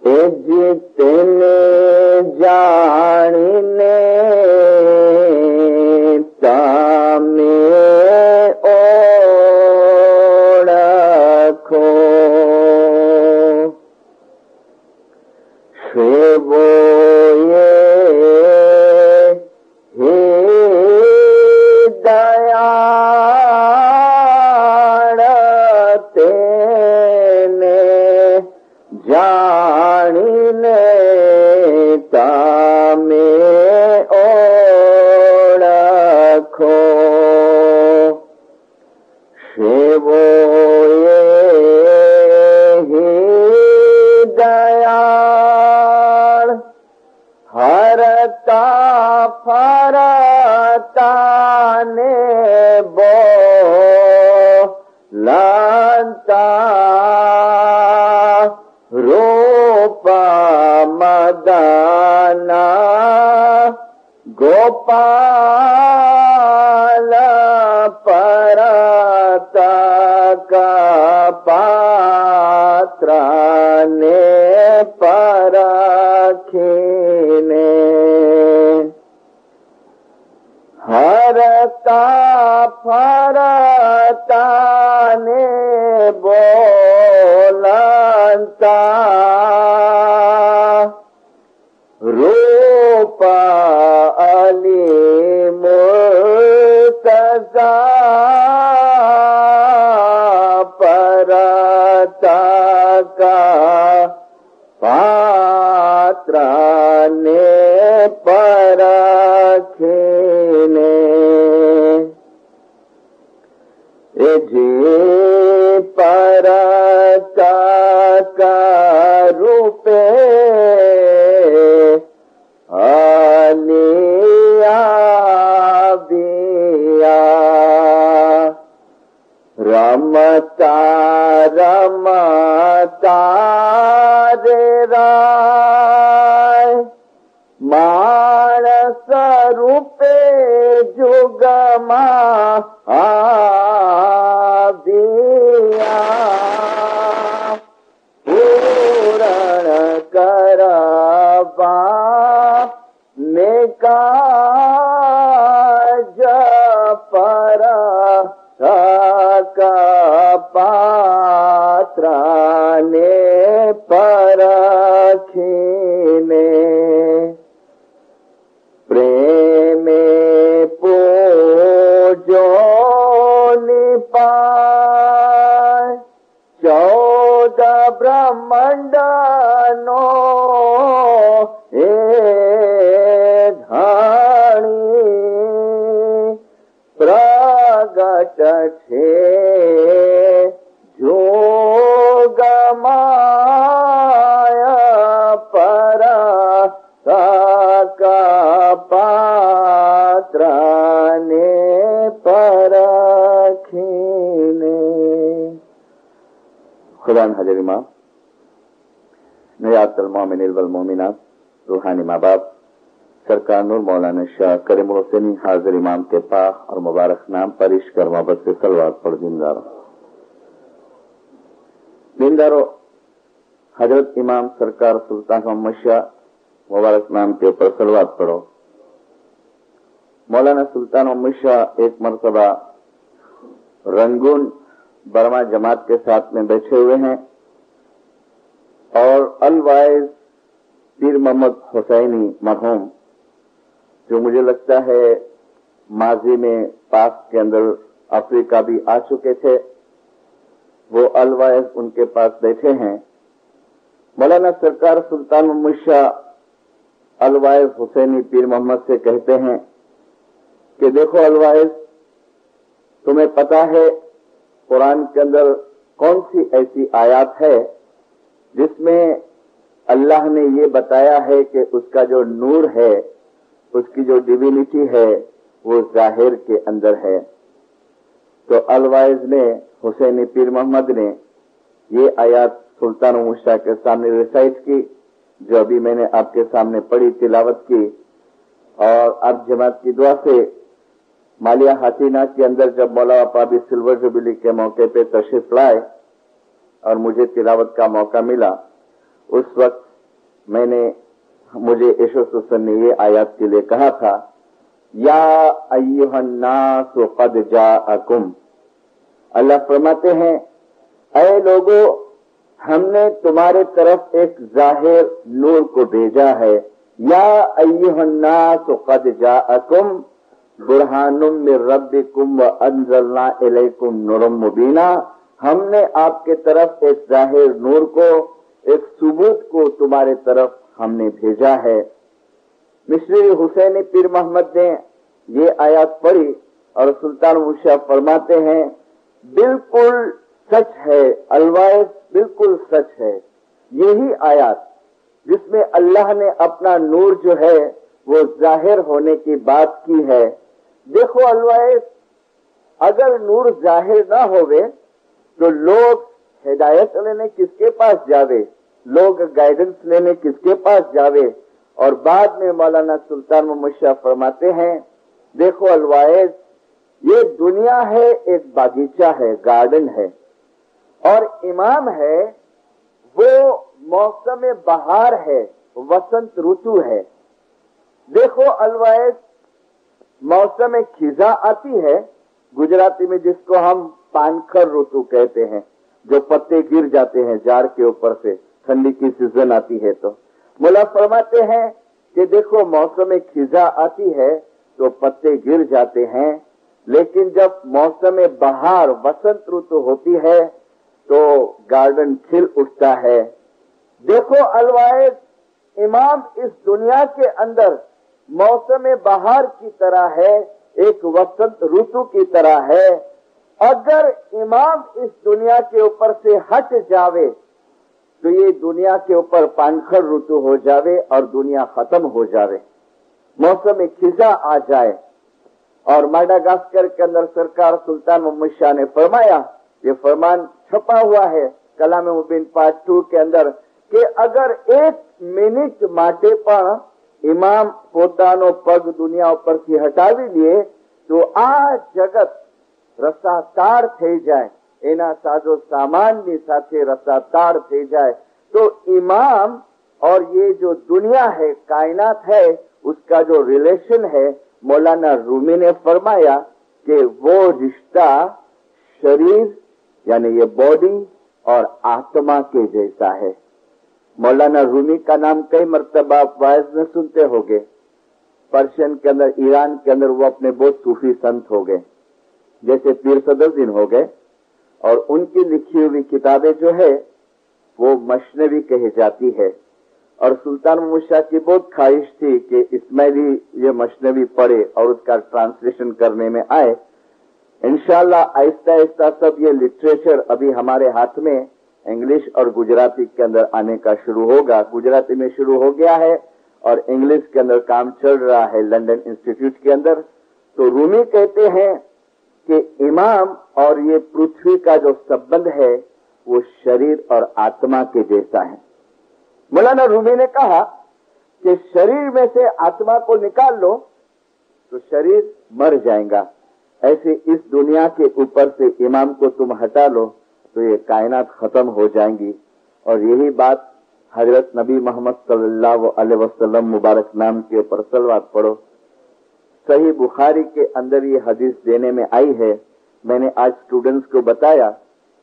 जितने जाने तामे ओळखो सेवोये हे दयाळ तेने जाणीने तामे ओळखो सेवोये हे दयाळ हरता फरताने बोलता रूप मदना गोपाल परतक पात्राने परखीने हरता फरताने बोलता रूप अली मुर्तजा परतक पात्राने परखीने जे परतक रूपे अलिया दिया रमता रमता रे राय मानस रूपे जुगमा आदिया पूरण करवा निकाज पर पात्राने परखीने प्रेमे पूजो निपाय 14 ब्रह्मांडनो ए धाणी प्रगट छे जोगमाया पर पात्राने परखीने खुदा हाजिर इमाम नयातुल मोमिनीन वल मोमिनात रूहानी माँ बाप सरकार नूर मौलाना शाह करीमुल हुसैनी हाजिर इमाम के पाक और मुबारक नाम पर इश्क और मोहब्बत से सलवात पढ़ दीनदारो हजरत इमाम सरकार सुल्तान मोहम्मद शाह मुबारक नाम के ऊपर सलवात पढ़ो। मौलाना सुल्तान मोहम्मद शाह एक मरतबा रंगून बर्मा जमात के साथ में बैठे हुए हैं और अलवाइज पीर मोहम्मद हुसैनी मरहूम, जो मुझे लगता है माजी में पाक के अंदर अफ्रीका भी आ चुके थे, वो अलवाइज उनके पास बैठे हैं। मौलाना सरकार सुल्तान मोहम्मद शाह अलवाइज हुसैनी पीर मोहम्मद से कहते हैं कि देखो अलवाइज, तुम्हें पता है कुरान के अंदर कौन सी ऐसी आयत है जिसमें अल्लाह ने ये बताया है कि उसका जो नूर है, उसकी जो डिविनिटी है, वो जाहिर के अंदर है। तो अलवाइज ने, हुसैनी पीर मोहम्मद ने ये आयत सुल्तान मोहम्मद शाह के सामने रिसाइट की, जो अभी मैंने आपके सामने पढ़ी, तिलावत की। और अब जमात की दुआ से मालिया हासीना के अंदर जब मौलाना पाबी सिल्वर जुबली के मौके पे तशरीफ लाए और मुझे तिलावत का मौका मिला, उस वक्त मुझे यीशु सर ने ये आयत के लिए कहा था, या अय्युहन्नास क़द जाअकुम। अल्लाह फरमाते हैं, ऐ लोगो, हमने तुम्हारे तरफ एक जाहिर नूर को भेजा है। या अय्युहन्नास क़द जाअकुम बुरहानुम मिर रब्बिकुम व अंज़लना इलैकुम नूरम मुबीना। हमने आपके तरफ एक जाहिर नूर को, एक सबूत को तुम्हारे तरफ हमने भेजा है। मिस्री हुसैन पीर मोहम्मद ने ये आयत पढ़ी और सुल्तान मुशाह फरमाते हैं, बिल्कुल सच है, अलवाइज बिल्कुल सच है। यही आयत जिसमें अल्लाह ने अपना नूर जो है वो जाहिर होने की बात की है। देखो अलवाइज, अगर नूर जाहिर ना होवे तो लोग हिदायत लेने किसके पास जावे, लोग गाइडेंस लेने किसके पास जावे। और बाद में मौलाना सुल्तान मोहम्मद शाह फरमाते हैं, देखो अलवाइज, ये दुनिया है, एक बागीचा है, गार्डन है, और इमाम है वो मौसम बहार है, वसंत ऋतु है। देखो अलवाइज, मौसम खिजा आती है, गुजराती में जिसको हम पानखर ऋतु कहते हैं, जो पत्ते गिर जाते हैं झाड़ के ऊपर से, ठंडी की सीजन आती है। तो मुला फरमाते हैं कि देखो मौसम खिजा आती है तो पत्ते गिर जाते हैं, लेकिन जब मौसम बहार वसंत ऋतु होती है तो गार्डन खिल उठता है। देखो अलवाइज, इमाम इस दुनिया के अंदर मौसम बहार की तरह है, एक वसंत ऋतु की तरह है। अगर इमाम इस दुनिया के ऊपर से हट जावे तो ये दुनिया के ऊपर पानखर ऋतु हो जावे और दुनिया खत्म हो जावे, मौसम खिजा आ जाए। और माडागास्कर के अंदर सरकार सुल्तान मोहम्मद शाह ने फरमाया, ये फरमान छपा हुआ है कलाम मुबीन पार्ट 2 के अंदर, कि अगर 1 મિનિટ માટે પણ ઇમામ પોતાનો પગ દુનિયા ઉપરથી હટાવી લે તો આ જગત રસાતાર થઈ જાય, એના સાજો સામાનની સાથે રસાतार થઈ જાય। तो इमाम और ये जो दुनिया है, कायनात है, उसका जो रिलेशन है, मौलाना रूमी ने फरमाया कि वो रिश्ता शरीर यानी ये बॉडी और आत्मा के जैसा है। मौलाना रूमी का नाम कई मर्तबा आप वाइज में सुनते होंगे। पर्शियन के अंदर, ईरान के अंदर वो अपने बहुत सूफी संत हो गए, जैसे पीर सदरुद्दीन हो गए, और उनकी लिखी हुई किताबें जो है वो मशनवी कही जाती है। और सुल्तान मोहम्मद शाह की बहुत ख्वाहिश थी कि इसमें भी ये मशनवी पढ़े और उसका ट्रांसलेशन करने में आए। इंशाल्लाह आहिस्ता आहिस्ता सब ये लिटरेचर अभी हमारे हाथ में इंग्लिश और गुजराती के अंदर आने का शुरू होगा। गुजराती में शुरू हो गया है और इंग्लिश के अंदर काम चल रहा है लंदन इंस्टीट्यूट के अंदर। तो रूमी कहते हैं कि इमाम और ये पृथ्वी का जो संबंध है वो शरीर और आत्मा के जैसा है। मौलाना रूमी ने कहा कि शरीर में से आत्मा को निकाल लो तो शरीर मर जाएगा, ऐसे इस दुनिया के ऊपर से इमाम को तुम हटा लो तो ये कायनात खत्म हो जाएंगी। और यही बात हजरत नबी मोहम्मद सल्लल्लाहु अलैहि वसल्लम मुबारक नाम के ऊपर सलवात पढ़ो। सही बुखारी के अंदर ये हदीस देने में आई है। मैंने आज स्टूडेंट्स को बताया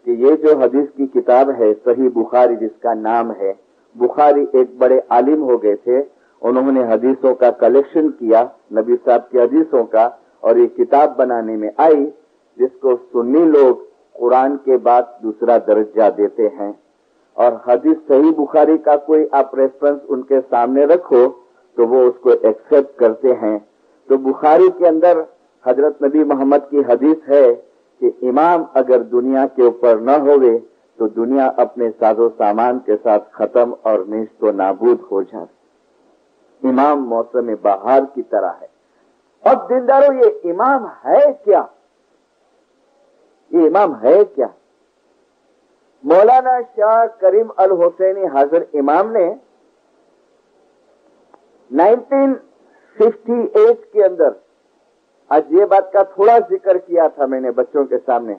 कि ये जो हदीस की किताब है सही बुखारी, जिसका नाम है, बुखारी एक बड़े आलिम हो गए थे, उन्होंने हदीसों का कलेक्शन किया, नबी साहब की हदीसों का, और ये किताब बनाने में आई, जिसको सुन्नी लोग कुरान के बाद दूसरा दर्जा देते हैं। और हदीस सही बुखारी का कोई आप रेफरेंस उनके सामने रखो तो वो उसको एक्सेप्ट करते हैं। तो बुखारी के अंदर हजरत नबी मोहम्मद की हदीस है कि इमाम अगर दुनिया के ऊपर न होवे तो दुनिया अपने साजो सामान के साथ खत्म और नेस्त व नाबूद हो जाए। इमाम मौसम बहार की तरह है। अब दिलदारों, ये इमाम है क्या? ये इमाम है क्या? मौलाना शाह करीम अल हुसैनी हाजिर इमाम ने 1958 के अंदर, आज ये बात का थोड़ा जिक्र किया था मैंने बच्चों के सामने,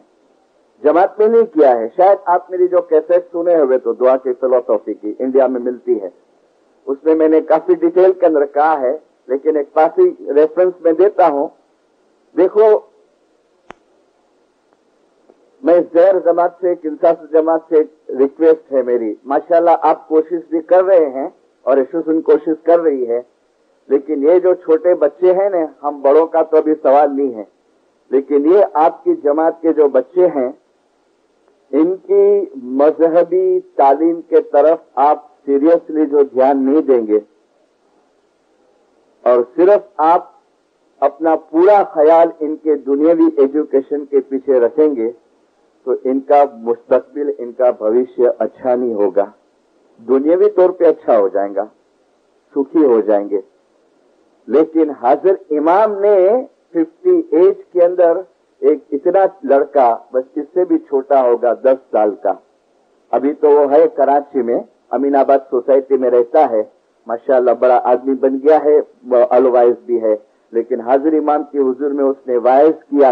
जमात में नहीं किया है, शायद आप मेरी जो कैसेट सुने हुए तो दुआ की फिलोसॉफी की इंडिया में मिलती है, उसमें मैंने काफी डिटेल के अंदर कहा है, लेकिन एक काफी रेफरेंस में देता हूं। देखो, मैं ज़हर जमात से, किंसास जमात से रिक्वेस्ट है मेरी, माशाल्लाह आप कोशिश भी कर रहे हैं और एसोसिएशन कोशिश कर रही है, लेकिन ये जो छोटे बच्चे हैं ना, हम बड़ों का तो अभी सवाल नहीं है, लेकिन ये आपकी जमात के जो बच्चे हैं, इनकी मजहबी तालीम के तरफ आप सीरियसली जो ध्यान नहीं देंगे और सिर्फ आप अपना पूरा ख्याल इनके दुनियावी एजुकेशन के पीछे रखेंगे, तो इनका मुस्तकबिल, इनका भविष्य अच्छा नहीं होगा। दुनियावी तौर पे अच्छा हो जाएगा, सुखी हो जाएंगे, लेकिन हाजिर इमाम ने 50 एज के अंदर एक इतना लड़का, बस इससे भी छोटा होगा, 10 साल का, अभी तो वो है कराची में, अमीनाबाद सोसाइटी में रहता है, माशाअल्लाह बड़ा आदमी बन गया है, अलवाइज भी है, लेकिन हाजिर इमाम की हुजूर में उसने वाइज किया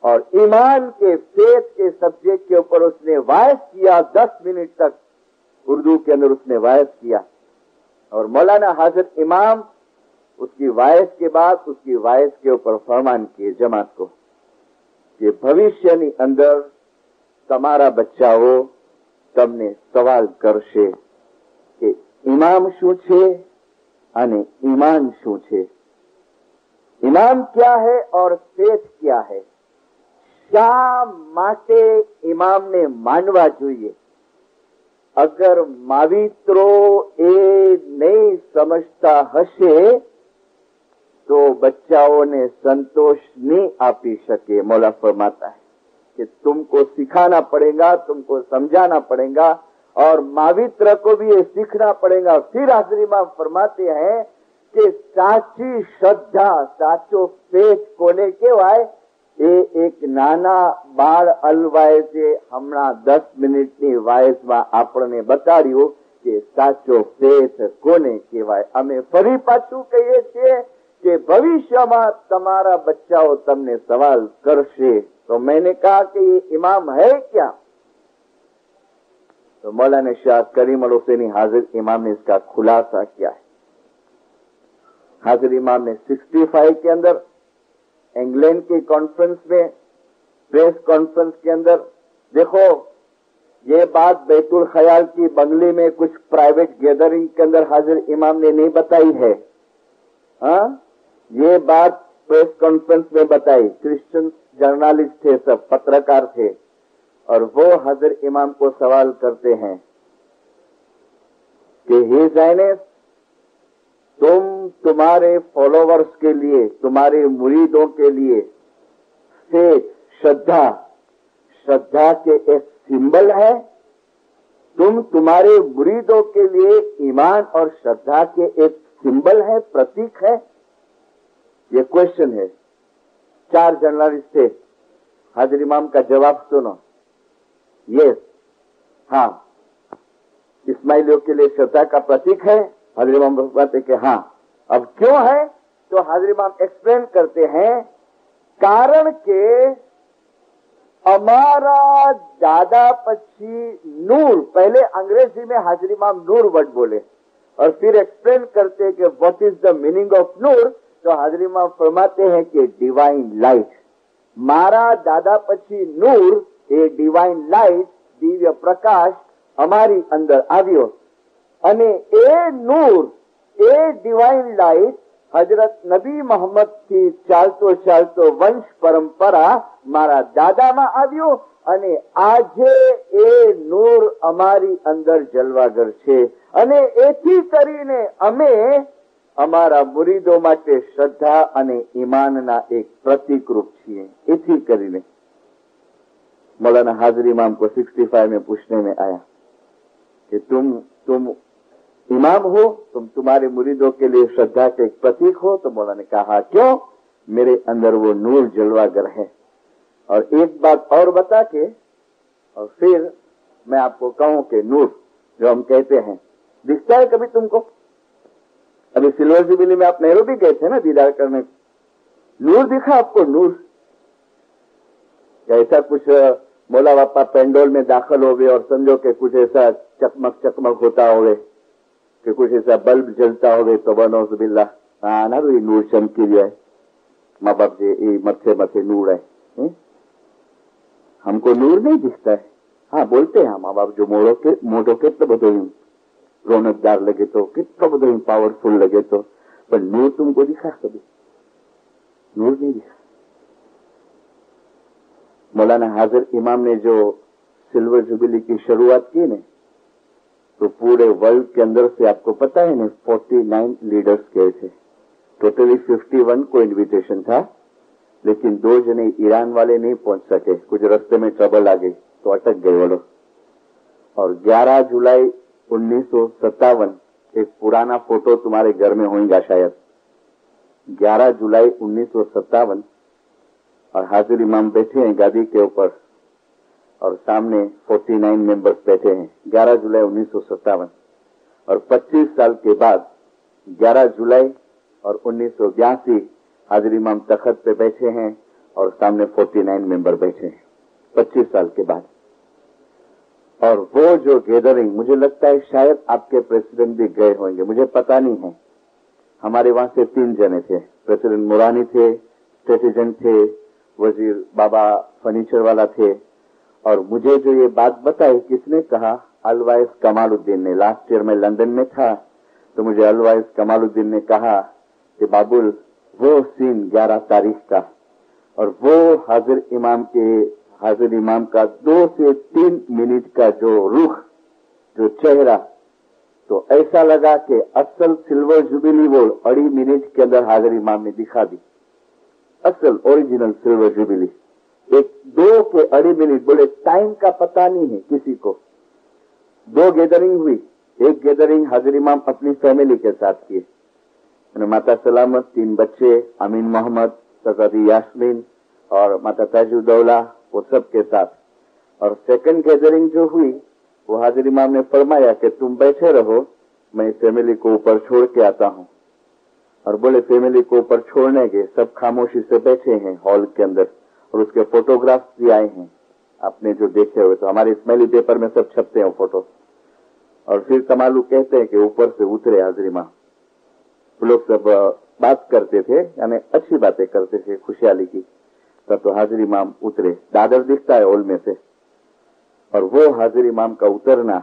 और ईमान के, फेथ के सब्जेक्ट के ऊपर उसने वाइज किया। 10 मिनट तक उर्दू के अंदर उसने वाइज किया और मौलाना हाजिर इमाम उसकी वाइज के बाद उसकी वाइज के ऊपर फरमान किए जमात को कि भविष्यની અંદર તમારા બચ્ચાઓ તમને સવાલ કરશે કે ઇમામ શું છે અને ઈમાન શું છે, ઇમામ क्या है और फेथ क्या है, શા માટે ઇમામને માનવા જોઈએ। અગર માવિત્રો એ નહીં સમજતા હશે तो बच्चाओं ने संतोष नहीं आपी सके। मौला फरमाता है कि तुमको सिखाना पड़ेगा, तुमको समझाना पड़ेगा और मावित्र को भी ये सीखना पड़ेगा। फिर हाजिर इमाम फरमाते हैं कि साची श्रद्धा, साचो फेथ कोने केवाय, એ એક નાના બાળ અલવાયસે હમણાં 10 મિનિટની વાયસમાં આપણને બતાડ્યું કે સાચો ફેથ કોને કહેવાય। અમે ફરી પાછું કહીએ છીએ कि भविष्य में तुम्हारा बच्चाओं तमने सवाल करशे। तो मैंने कहा कि ये इमाम है क्या, तो मौलाना शाह करीम अल हुसैनी हाजिर इमाम ने इसका खुलासा किया है। हाजिर इमाम ने 65 के अंदर इंग्लैंड की कॉन्फ्रेंस में, प्रेस कॉन्फ्रेंस के अंदर, देखो ये बात बैतुल ख्याल की बंगले में कुछ प्राइवेट गैदरिंग के अंदर हाजिर इमाम ने नहीं बताई है, हाँ, ये बात प्रेस कॉन्फ्रेंस में बताई। क्रिश्चियन जर्नलिस्ट थे, सब पत्रकार थे, और वो हाजिर इमाम को सवाल करते हैं कि हिज हाइनेस, तुम तुम्हारे फॉलोवर्स के लिए, तुम्हारे मुरीदों के लिए फेथ, श्रद्धा, श्रद्धा के एक सिंबल है, तुम तुम्हारे मुरीदों के लिए ईमान और श्रद्धा के एक सिंबल है, प्रतीक है। ये क्वेश्चन है। 4 जर्नलिस्ट थे, हाजिर इमाम का जवाब सुनो, यस, हाँ, इस्माइलियों के लिए श्रद्धा का प्रतीक है। हाजिर इमाम बताते कि हाँ। अब क्यों है, तो हाजिर इमाम एक्सप्लेन करते हैं, कारण के हमारा दादा पक्षी नूर, पहले अंग्रेजी में हाजिर इमाम नूर वर्ड बोले और फिर एक्सप्लेन करते कि what is the meaning of नूर, तो हाजिर इमाम फरमाते हैं कि डिवाइन लाइट। मारा दादा पछी नूर, a divine light, Divya Prakash हमारी अंदर આવ્યો અને એ નૂર, એ ડિવાइन लाइट हजरत नबी मोहम्मद की ચાલતો ચાલતો વંશ પરંપરા મારા દાદામાં આવ્યો અને આજે એ નૂર અમારી અંદર જલવાગર છે અને એથી કરીને અમે અમારા મુરીદો માટે શ્રદ્ધા અને ઈમાનના એક પ્રતીકરૂપ છીએ। એથી કરીને मौलाना हाजिर इमाम को 65 में पूछने में आया कि तुम इमाम हो, तुम तुम्हारे मुरीदों के लिए श्रद्धा के एक प्रतीक हो, तो मौलाना ने कहा क्यों, मेरे अंदर वो नूर जलवागर है। और एक बात और बता के और फिर मैं आपको कहूं कि नूर जो हम कहते हैं दिखता है कभी तुमको? अभी सिल्वर जुबिली में आप नैरोबी गए थे ना दीदार करने, नूर दिखा आपको? नूर ऐसा कुछ मौला बापा पेंडोल में दाखिल हो गए और समझो कि कुछ ऐसा चकमक चकमक होता होवे, कि कुछ ऐसा बल्ब जलता हो तो बनौज़ बिल्लाह ना नूर चमकी जाए, माँ बाप जे मथे मथे नूर है, हमको नूर नहीं दिखता है। हाँ बोलते हैं माँ बाप जो मोटो કેટલો બધો रौनकदार लगे तो, कितना બધો पावरफुल लगे तो, पर नूर तुमको दिखा कभी? नूर नहीं दिखा। मौलाना हाजिर इमाम ने जो सिल्वर जुबिली की शुरुआत की ने, तो पूरे वर्ल्ड के अंदर से आपको पता है ना 49 लीडर्स गए थे। टोटली 51 को इन्विटेशन था, लेकिन 2 जने ईरान वाले नहीं पहुंच सके, कुछ रास्ते में ट्रबल आ गई तो अटक गए वो लोग। और 11 जुलाई 1957, एक पुराना फोटो तुम्हारे घर में होगा शायद, 11 जुलाई 1957, और हाजिर इमाम बैठे हैं गादी के ऊपर और सामने 49 मेंबर्स बैठे हैं। 11 जुलाई 1957 और 25 साल के बाद 11 जुलाई और 1982 हाजिर इमाम तख्त पे बैठे हैं और सामने 49 मेंबर बैठे हैं 25 साल के बाद। और वो जो गैदरिंग, मुझे लगता है शायद आपके प्रेसिडेंट भी गए होंगे, मुझे पता नहीं है। हमारे वहां से 3 जने थे, प्रेसिडेंट मुरानी थे, स्टेट एजेंट थे, वजीर बाबा फर्नीचर वाला थे। और मुझे जो ये बात बताई, किसने कहा? अलवाइस कमालुद्दीन ने। लास्ट ईयर में लंदन में था तो मुझे अलवाइस कमालुद्दीन ने कहा कि बाबुल वो सीन 11 तारीख का, और वो हाजिर इमाम का 2 से 3 मिनट का जो रुख, जो चेहरा, तो ऐसा लगा कि असल सिल्वर जुबिली वो 2.5 मिनट के अंदर हाजिर इमाम ने दिखा दी। असल ओरिजिनल सिल्वर जुबिली 2 के 2.5 मिनट, बोले टाइम का पता नहीं है किसी को। 2 गैदरिंग हुई, एक गैदरिंग हाजिर इमाम अपनी फैमिली के साथ किए, माता सलामत, 3 बच्चे, अमीन मोहम्मद, सजादी यास्मीन और माता ताजुद्दौला, वो सब के साथ। और सेकंड गैदरिंग जो हुई, वो हाजिर इमाम ने फरमाया कि तुम बैठे रहो, मैं फैमिली को ऊपर छोड़ के आता हूं। और बोले फैमिली को ऊपर छोड़ने के, सब खामोशी से बैठे हैं हॉल के अंदर, और उसके फोटोग्राफ्स भी आए हैं, आपने जो देखे हुए, तो हमारे इस्माइली पेपर में सब छपते हैं फोटो। और फिर कमालू कहते हैं कि ऊपर से उतरे हाजिर इमाम, लोग सब बात करते थे, यानी अच्छी बातें करते थे खुशहाली की। तब तो हाजिर इमाम उतरे, दादर दिखता है हॉल में से, और वो हाजिर इमाम का उतरना।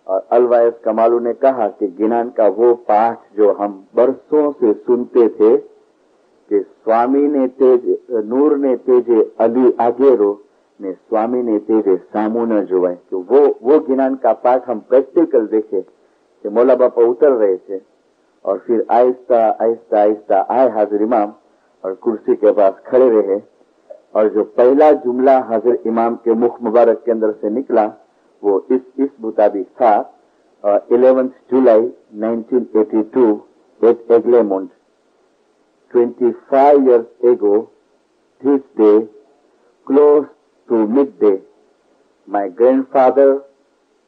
और अलवाइस कमालू ने कहा कि गिनान का वो पाठ जो हम बरसों से सुनते थे कि स्वामी ने तेज नूर ने तेजे अली आगेरो ने स्वामी ने तेजे सामू न जोवाए, तो वो गिनान का पाठ हम प्रैक्टिकल देखे कि मौला बापा उतर रहे थे। और फिर आहिस्ता आहिस्ता आहिस्ता आए हाजिर इमाम और कुर्सी के पास खड़े रहे, और जो पहला जुमला हाजिर इमाम के मुख मुबारक के अंदर से निकला वो इस मुताबिक था, 11 जुलाई 1982 at Eglemont, 25 years ago this day, close to midday, my grandfather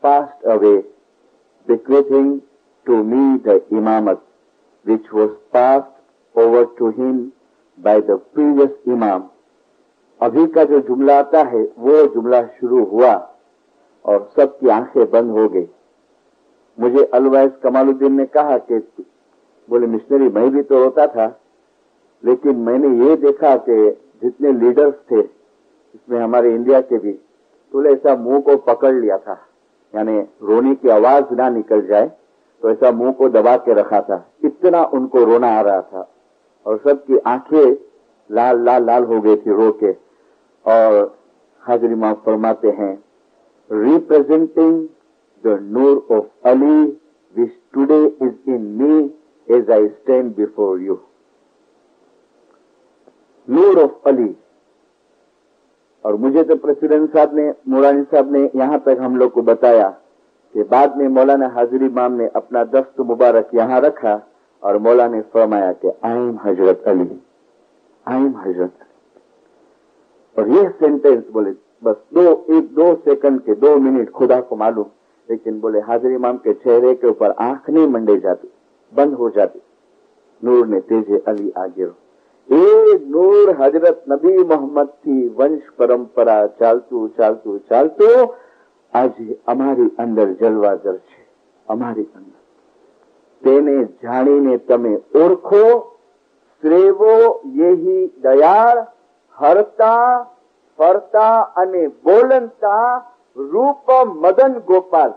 passed away, bequeathing to me the imamat which was passed over to him by the previous imam. अभी का जो जुमला आता है वो जुमला शुरू हुआ और सबकी आंखें बंद हो गई। मुझे अलवाइस कमालुद्दीन ने कहा कि बोले मिशनरी मैं भी तो रोता था, लेकिन मैंने ये देखा कि जितने लीडर्स थे इसमें हमारे इंडिया के भी, तो ऐसा मुंह को पकड़ लिया था, यानी रोने की आवाज ना निकल जाए तो ऐसा मुंह को दबा के रखा था, इतना उनको रोना आ रहा था। और सबकी आंखें लाल लाल लाल हो गई थी रो के। और हाजिर इमाम फरमाते हैं, representing the noor of Ali which today is in me as I stand before you. Noor of Ali. और मुझे तो प्रेसिडेंट साहब ने, मुरानी साहब ने यहां तक हम लोग को बताया कि बाद में मौलाना हाजिर इमाम ने अपना दस्त मुबारक यहां रखा और मौलाना ने फरमाया कि I am Hazrat Ali, I am हजरत अली। और ये सेंटेंस बोले बस 2 सेकंड के 2 मिनट, खुदा को मालूम, लेकिन बोले हाजिर इमाम के चेहरे के ऊपर आंख नहीं मंडे जाती, बंद हो जाती। नूर ने तेजे अली आगे, એ નૂર હજરત નબી મોહમ્મદ થી વંશ પરંપરા ચાલતું ચાલતું ચાલતું આજે અમારી અંદર જલવાગર છે, અમારી અંદર તેને જાણીને તમે ઓળખો. શ્રેવો યેહી દયાળ હરતા ફરતા અને બોલનતા रूप मदन गोपाल.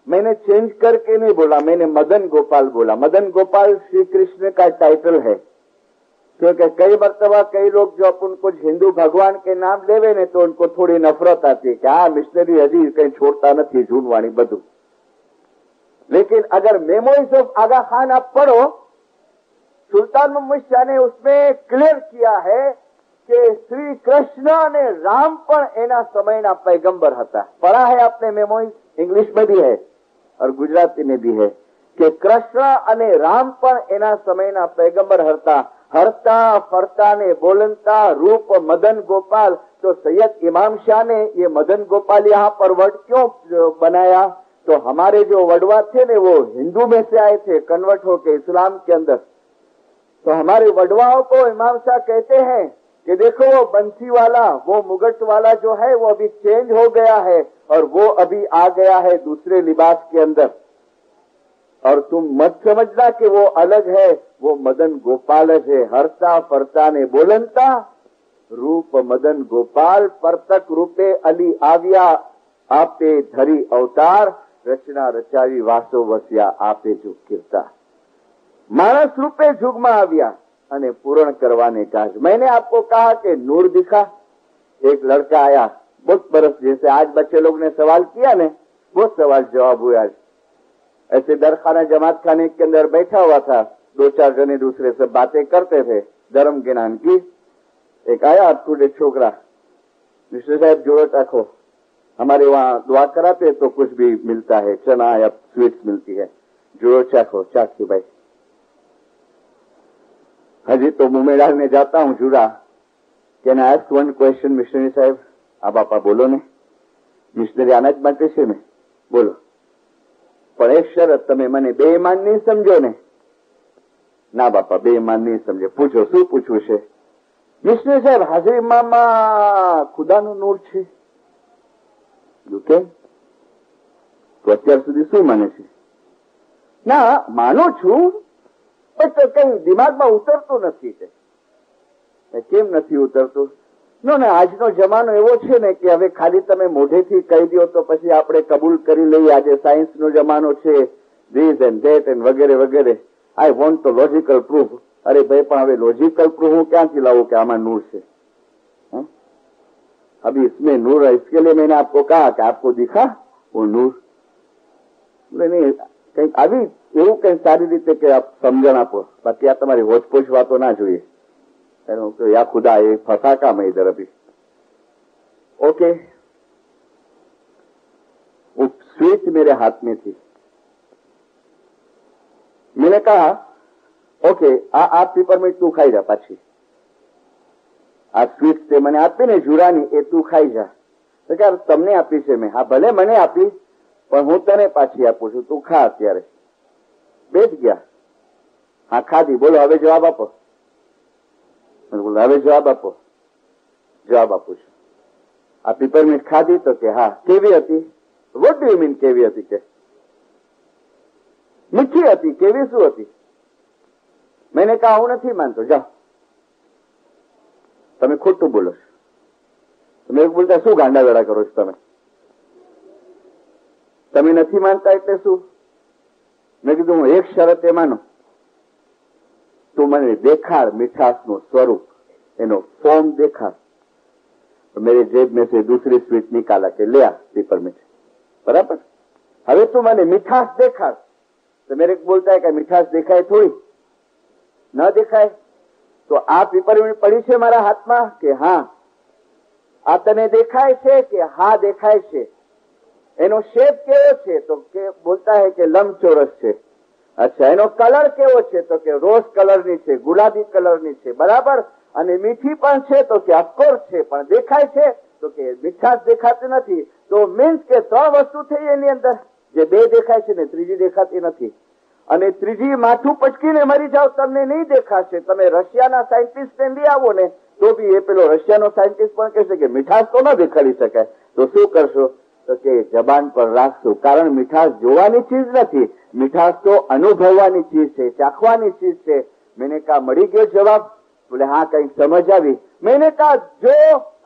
मैंने चेंज करके नहीं बोला, मैंने मदन गोपाल बोला. मदन गोपाल श्री कृष्ण का टाइटल है, क्योंकि कई मरतबा कई लोग जो अपन को हिंदू भगवान के नाम लेवे ने तो उनको थोड़ी नफरत आती है कि हाँ मिशनरी हजी कहीं छोड़ता नहीं झूठवाणी बधु. लेकिन अगर मेमोरीज ऑफ आगा खान आप पढ़ो, सुल्तान मोहम्मद शाह ने उसमें क्लियर किया है कि श्री कृष्ण ने राम पर एना समयना पैगंबर था. पढ़ा है आपने मेमोरीज, इंग्लिश में भी है और गुजराती में भी है कि कृष्ण અને રામ પણ એના સમયના पैगंबर હતા. हरता फरता ने बोलनता रूप मदन गोपाल. तो सैयद इमाम शाह ने ये मदन गोपाल यहाँ पर वर्ड क्यों बनाया? तो हमारे जो वडवा थे ने वो हिंदू में से आए थे, कन्वर्ट होके इस्लाम के अंदर. तो हमारे वडवाओं को इमाम शाह कहते हैं कि देखो वो बंसी वाला, वो मुगट वाला जो है वो अभी चेंज हो गया है और वो अभी आ गया है दूसरे लिबास के अंदर. और तुम मत समझना कि वो अलग है, वो मदन गोपाल है. हरता फरता ने बोलनता रूप मदन गोपाल. परतक रूपे अली આવ્યા आपे धरी अवतार. रचना रचावी वासो वस्या आपे जो कीर्ता. मानस रूपे जुगमा આવ્યા અને पूर्ण करवाने का. मैंने आपको कहा कि नूर दिखा. एक लड़का आया बहुत बरस, जैसे आज बच्चे लोग ने सवाल किया ने वो सवाल जवाब हुआ. ऐसे दरखाना जमात खाने के अंदर बैठा हुआ था, दो चार जने दूसरे से बातें करते थे धर्म ज्ञान की. एक आया थोड़े छोकरा, मिस्टर साहब जोड़ो रखो, हमारे वहाँ दुआ कराते तो कुछ भी मिलता है, चना या स्वीट्स मिलती है, जोड़ो चाखो. चाखी भाई, हजी तो मुंह में डालने जाता हूँ जूड़ा. Can I ask one question missionary साहब? आ बापा बोलो ने, मिशनरी आना ज માટે છે ને, બોલો. પણ એક શરત, તમે મને બેઈમાન નહીં સમજો ને? ના બાપા બેઈમાન નહીં સમજે. પૂછો શું પૂછવું છે? મિશનરી સાહેબ હાજરીમાં ખુદાનું નૂર છે. કેમ? તો અત્યાર સુધી શું માને છે? ના માનું છું, પણ કઈ દિમાગમાં ઉતરતું નથી. કેમ નથી ઉતરતું? નો ને આજનો જમાનો એવો છે ને કે હવે ખાલી તમે મોઢેથી કહી દો તો પછી આપણે કબૂલ કરી લઈએ. આજે સાયન્સનો જમાનો છે, ધીસ એન્ડ ધેટ એન્ડ વગેરે વગેરે. આઈ વોન્ટ તો લોજિકલ પ્રૂફ. અરે ભાઈ પણ હવે લોજિકલ પ્રૂફ હું ક્યાંથી લાવું કે આમાં નૂર છે? अभी इसमें नूर है, इसके लिए मैंने आपको कहा कि आपको दिखा वो नूर? नहीं, कहीं अभी એવું કઈ સારી રીતે કે આપ સમજણ આપો, બાકી આ તમારી હોચપોચ વાતો ના જોઈએ. या खुदा ये फंसा का मैं इधर अभी. ओके, वो स्वीट मेरे हाथ में थी. मैंने कहा ओके आप पेपरमेंट तू खाई जा पाछी. आ स्वीट से मैंने आपी ने जुरानी ए तू खाई जा. तो क्या तमने आपी છે મેં? હા ભલે મને આપી, પણ હું તને પાછી આપું છું, તું ખા અત્યારે. બેઠ ગયા. હા ખાધી. બોલો હવે જવાબ આપો. હવે જવાબ આપો. જવાબ આપું છું. આ પેપરમેન્ટ ખાધી તો કે હા. કેવી હતી? વોટ ડુ યુ મીન કેવી હતી? કે મીઠી હતી. કેવી શું હતી? मैंने कहा હું નથી માનતો, જાઓ. તમે ખોટું બોલો છો. તમે એક બોલતા શું ગાંડા વેડા કરો છો? તમે નથી માનતા એટલે શું? મેં કીધું હું એક શરતે માનો, તું મને દેખાડ મીઠાશનું સ્વરૂપ, એનો ફોર્म દેખાડ. तो मेरे जेब में से दूसरी स्वीट निकाला के ले आ पेपरमेंट. बराबर? હવે તું મને મીઠાશ દેખાડ. तो मेरे को बोलता है कि मीठाश देखाय थोड़ी न देखाय. तो आ पेपरमेंट पड़ी છે મારા હાથમાં કે હા? આ તને દેખાય છે કે હા દેખાય છે? એનો શેપ કેવો છે? તો કે બોલતા है કે લંબચોરસ છે. अच्छा, એનો કલર કેવો છે? તો કે રોઝ કલરની છે, ગુલાબી કલરની છે. બરાબર? અને મીઠી પણ છે તો કે અફકોર્સ છે, પણ દેખાય છે તો કે મીઠાશ દેખાતી નથી. તો મીન્સ કે ત્રણ વસ્તુ થઈ એની અંદર, જે બે દેખાય છે ને ત્રીજી દેખાતી નથી. અને ત્રીજી માથું પટકીને મરી જાવ, તમને નહીં દેખાશે. તમે રશિયાના સાયન્ટિસ્ટને લઈ આવો ને તો બી એ પેલો રશિયાનો સાયન્ટિસ્ટ પણ કહેશે કે મીઠાશ તો ન દેખાડી શકાય. તો શું કરશો? તો કે જબાન પર રાખશું, કારણ મીઠાશ જોવાની ચીજ નથી, मिठास तो अनुभववानी चीज है, चाखवानी चीज है। मैंने कहा मળી ગયો જવાબ? બોલે હા, કઈ સમજ આવી? मैंने कहा जो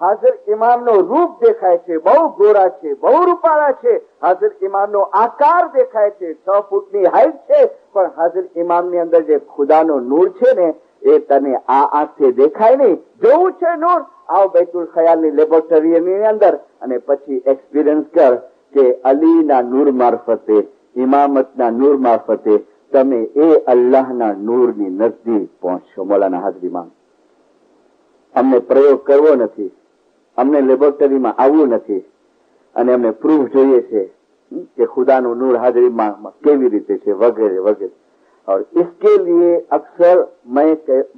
हाजिर इमामનો રૂપ દેખાય છે, બહુ ગોરા છે, બહુ રૂપાળા છે, હાजिर ઇમામનો આકાર દેખાય છે, 6 ફૂટની હાઈટ છે, પણ હાजिर ઇમામની અંદર જે ખુદાનો નૂર છે ને એ તને આ આંખથી દેખાય નહીં. જોવું છે નૂર? આવ બૈતુલ ખયાલની લેબોરેટરીની અંદર અને પછી એક્સપિરિયન્સ કર કે અલીના નૂર મારફતે, ઇમામતના નૂર મારફતે તમે એ અલ્લાહના નૂરની નજદીક પહોંચશો. મૌલાના હાજર ઇમામ, અમને પ્રયોગ કરવો નથી, અમને લેબોરેટરીમાં આવવું નથી અને અમને પ્રૂફ જોઈએ છે કે ખુદાનું નૂર હાજર ઇમામમાં કેવી રીતે છે વગેરે વગેરે. और इसके लिए अक्सर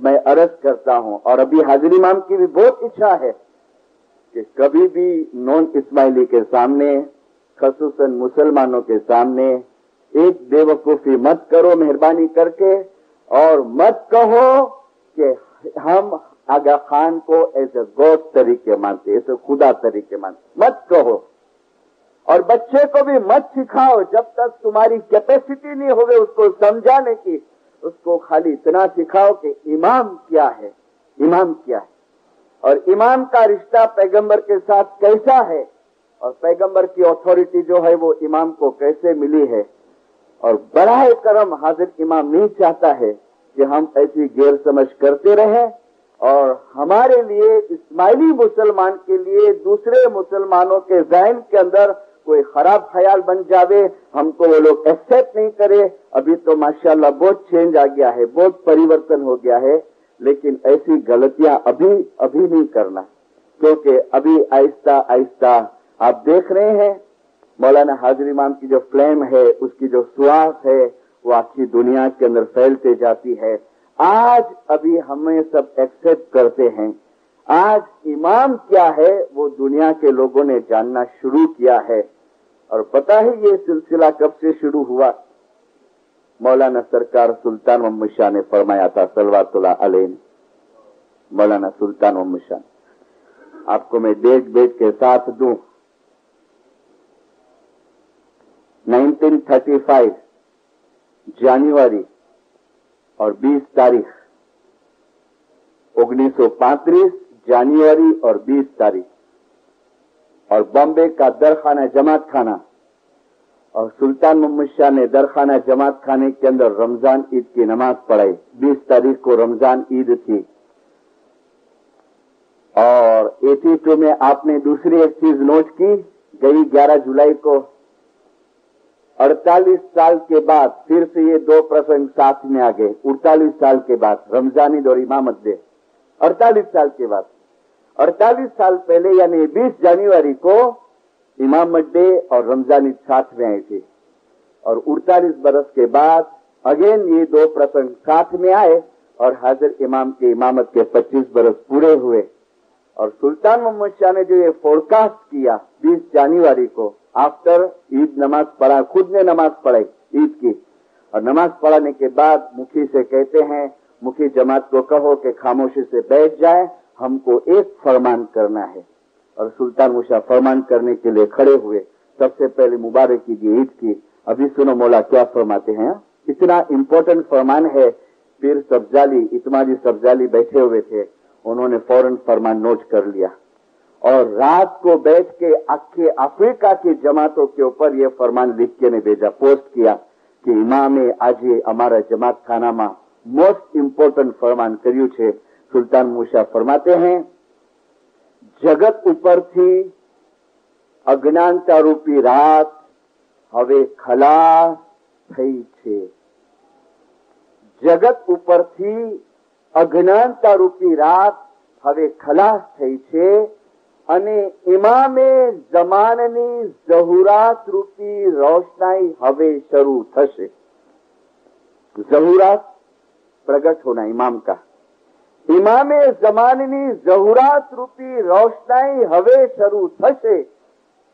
मैं अर्ज करता हूं और अभी हाजिर इमाम की भी बहुत इच्छा है कि कभी भी नॉन इस्माइली के सामने, खसूसन मुसलमानों के सामने एक बेवकूफी मत करो मेहरबानी करके, और मत कहो कि हम आगा खान को एज ए गॉड तरीके मानते, ऐसे खुदा तरीके मानते, मत कहो. और बच्चे को भी मत सिखाओ जब तक तुम्हारी कैपेसिटी नहीं होवे उसको समझाने की. उसको खाली इतना सिखाओ कि इमाम क्या है, इमाम क्या है, और इमाम का रिश्ता पैगंबर के साथ कैसा है, और पैगंबर की अथॉरिटी जो है वो इमाम को कैसे मिली है. और बराए करम हाजिर इमाम नहीं चाहता है कि हम ऐसी गैर समझ करते रहें और हमारे लिए, इस्माइली मुसलमान के लिए, दूसरे मुसलमानों के ज़हन के अंदर कोई खराब ख्याल बन जावे, हमको वो लोग एक्सेप्ट नहीं करे. अभी तो माशाल्लाह बहुत चेंज आ गया है, बहुत परिवर्तन हो गया है, लेकिन ऐसी गलतियां अभी नहीं करना, क्योंकि अभी आहिस्ता आहिस्ता आप देख रहे हैं मौलाना हाजिर इमाम की जो फ्लेम है, उसकी जो सुआस है वो आखिरी दुनिया के अंदर फैलते जाती है. आज अभी हमें सब एक्सेप्ट करते हैं. आज इमाम क्या है वो दुनिया के लोगों ने जानना शुरू किया है. और पता है ये सिलसिला कब से शुरू हुआ? मौलाना सरकार सुल्तान मोहम्मद शाह ने फरमाया था सल्लल्लाहु अलैहि. मौलाना सुल्तान मोहम्मद शाह, आपको मैं डेट के साथ दूं. 1935 जनवरी और 20 तारीख, 1935 जनवरी और 20 तारीख, और बॉम्बे का दरखाना जमात खाना, और सुल्तान मोहम्मद शाह ने दरखाना जमात खाने के अंदर रमजान ईद की नमाज पढ़ाई. 20 तारीख को रमजान ईद थी. और 82 में आपने दूसरी एक चीज नोट की, गई 11 जुलाई को 48 साल के बाद फिर से ये दो प्रसंग साथ में आ गए. 48 साल के बाद रमजान ईद और इमामत डे, 48 साल के बाद, 48 साल पहले यानी 20 जनवरी को इमामत डे और रमजान ईद साथ में आई थी. और 48 बरस के बाद अगेन ये दो प्रसंग साथ में आए और हाजिर इमाम के इमामत के 25 बरस पूरे हुए. और सुल्तान मोहम्मद शाह ने जो ये फोरकास्ट किया 20 जनवरी को, आफ्टर ईद नमाज पढ़ा, खुद ने नमाज पढ़ाई ईद की, और नमाज पढ़ाने के बाद मुखी से कहते हैं, मुखी जमात को कहो कि खामोशी से बैठ जाए, हमको एक फरमान करना है. और सुल्तान मुशा फरमान करने के लिए खड़े हुए. सबसे पहले मुबारक कीजिए ईद की. अभी सुनो मौला क्या फरमाते हैं. इतना इम्पोर्टेंट फरमान है. पीर सब्जाली, इतमादी सब्जाली बैठे हुए थे, उन्होंने फौरन फरमान नोट कर लिया और रात को बैठ के आखे अफ्रीका की जमातों के ऊपर यह फरमान लिख के ने भेजा, पोस्ट किया कि इमामे આજે અમારા जमात खानाમાં मोस्ट इम्पोर्टेंट फरमान કર્યું છે. सुल्तान मूसा फरमाते हैं, जगत ઉપરથી અજ્ઞાનતા રૂપી રાત હવે ખલાસ થઈ છે. જગત ઉપરથી અજ્ઞાનતા રૂપી રાત હવે ખલાસ થઈ છે અને ઇમામે જમાનની ઝહુરાત રૂપી રોશનાઈ હવે શરૂ થશે. ઝહુરાત प्रगट होना इमाम का. इमामे जमाननी ज़हुरात रूपी रोशनाई हवे शरू थशे.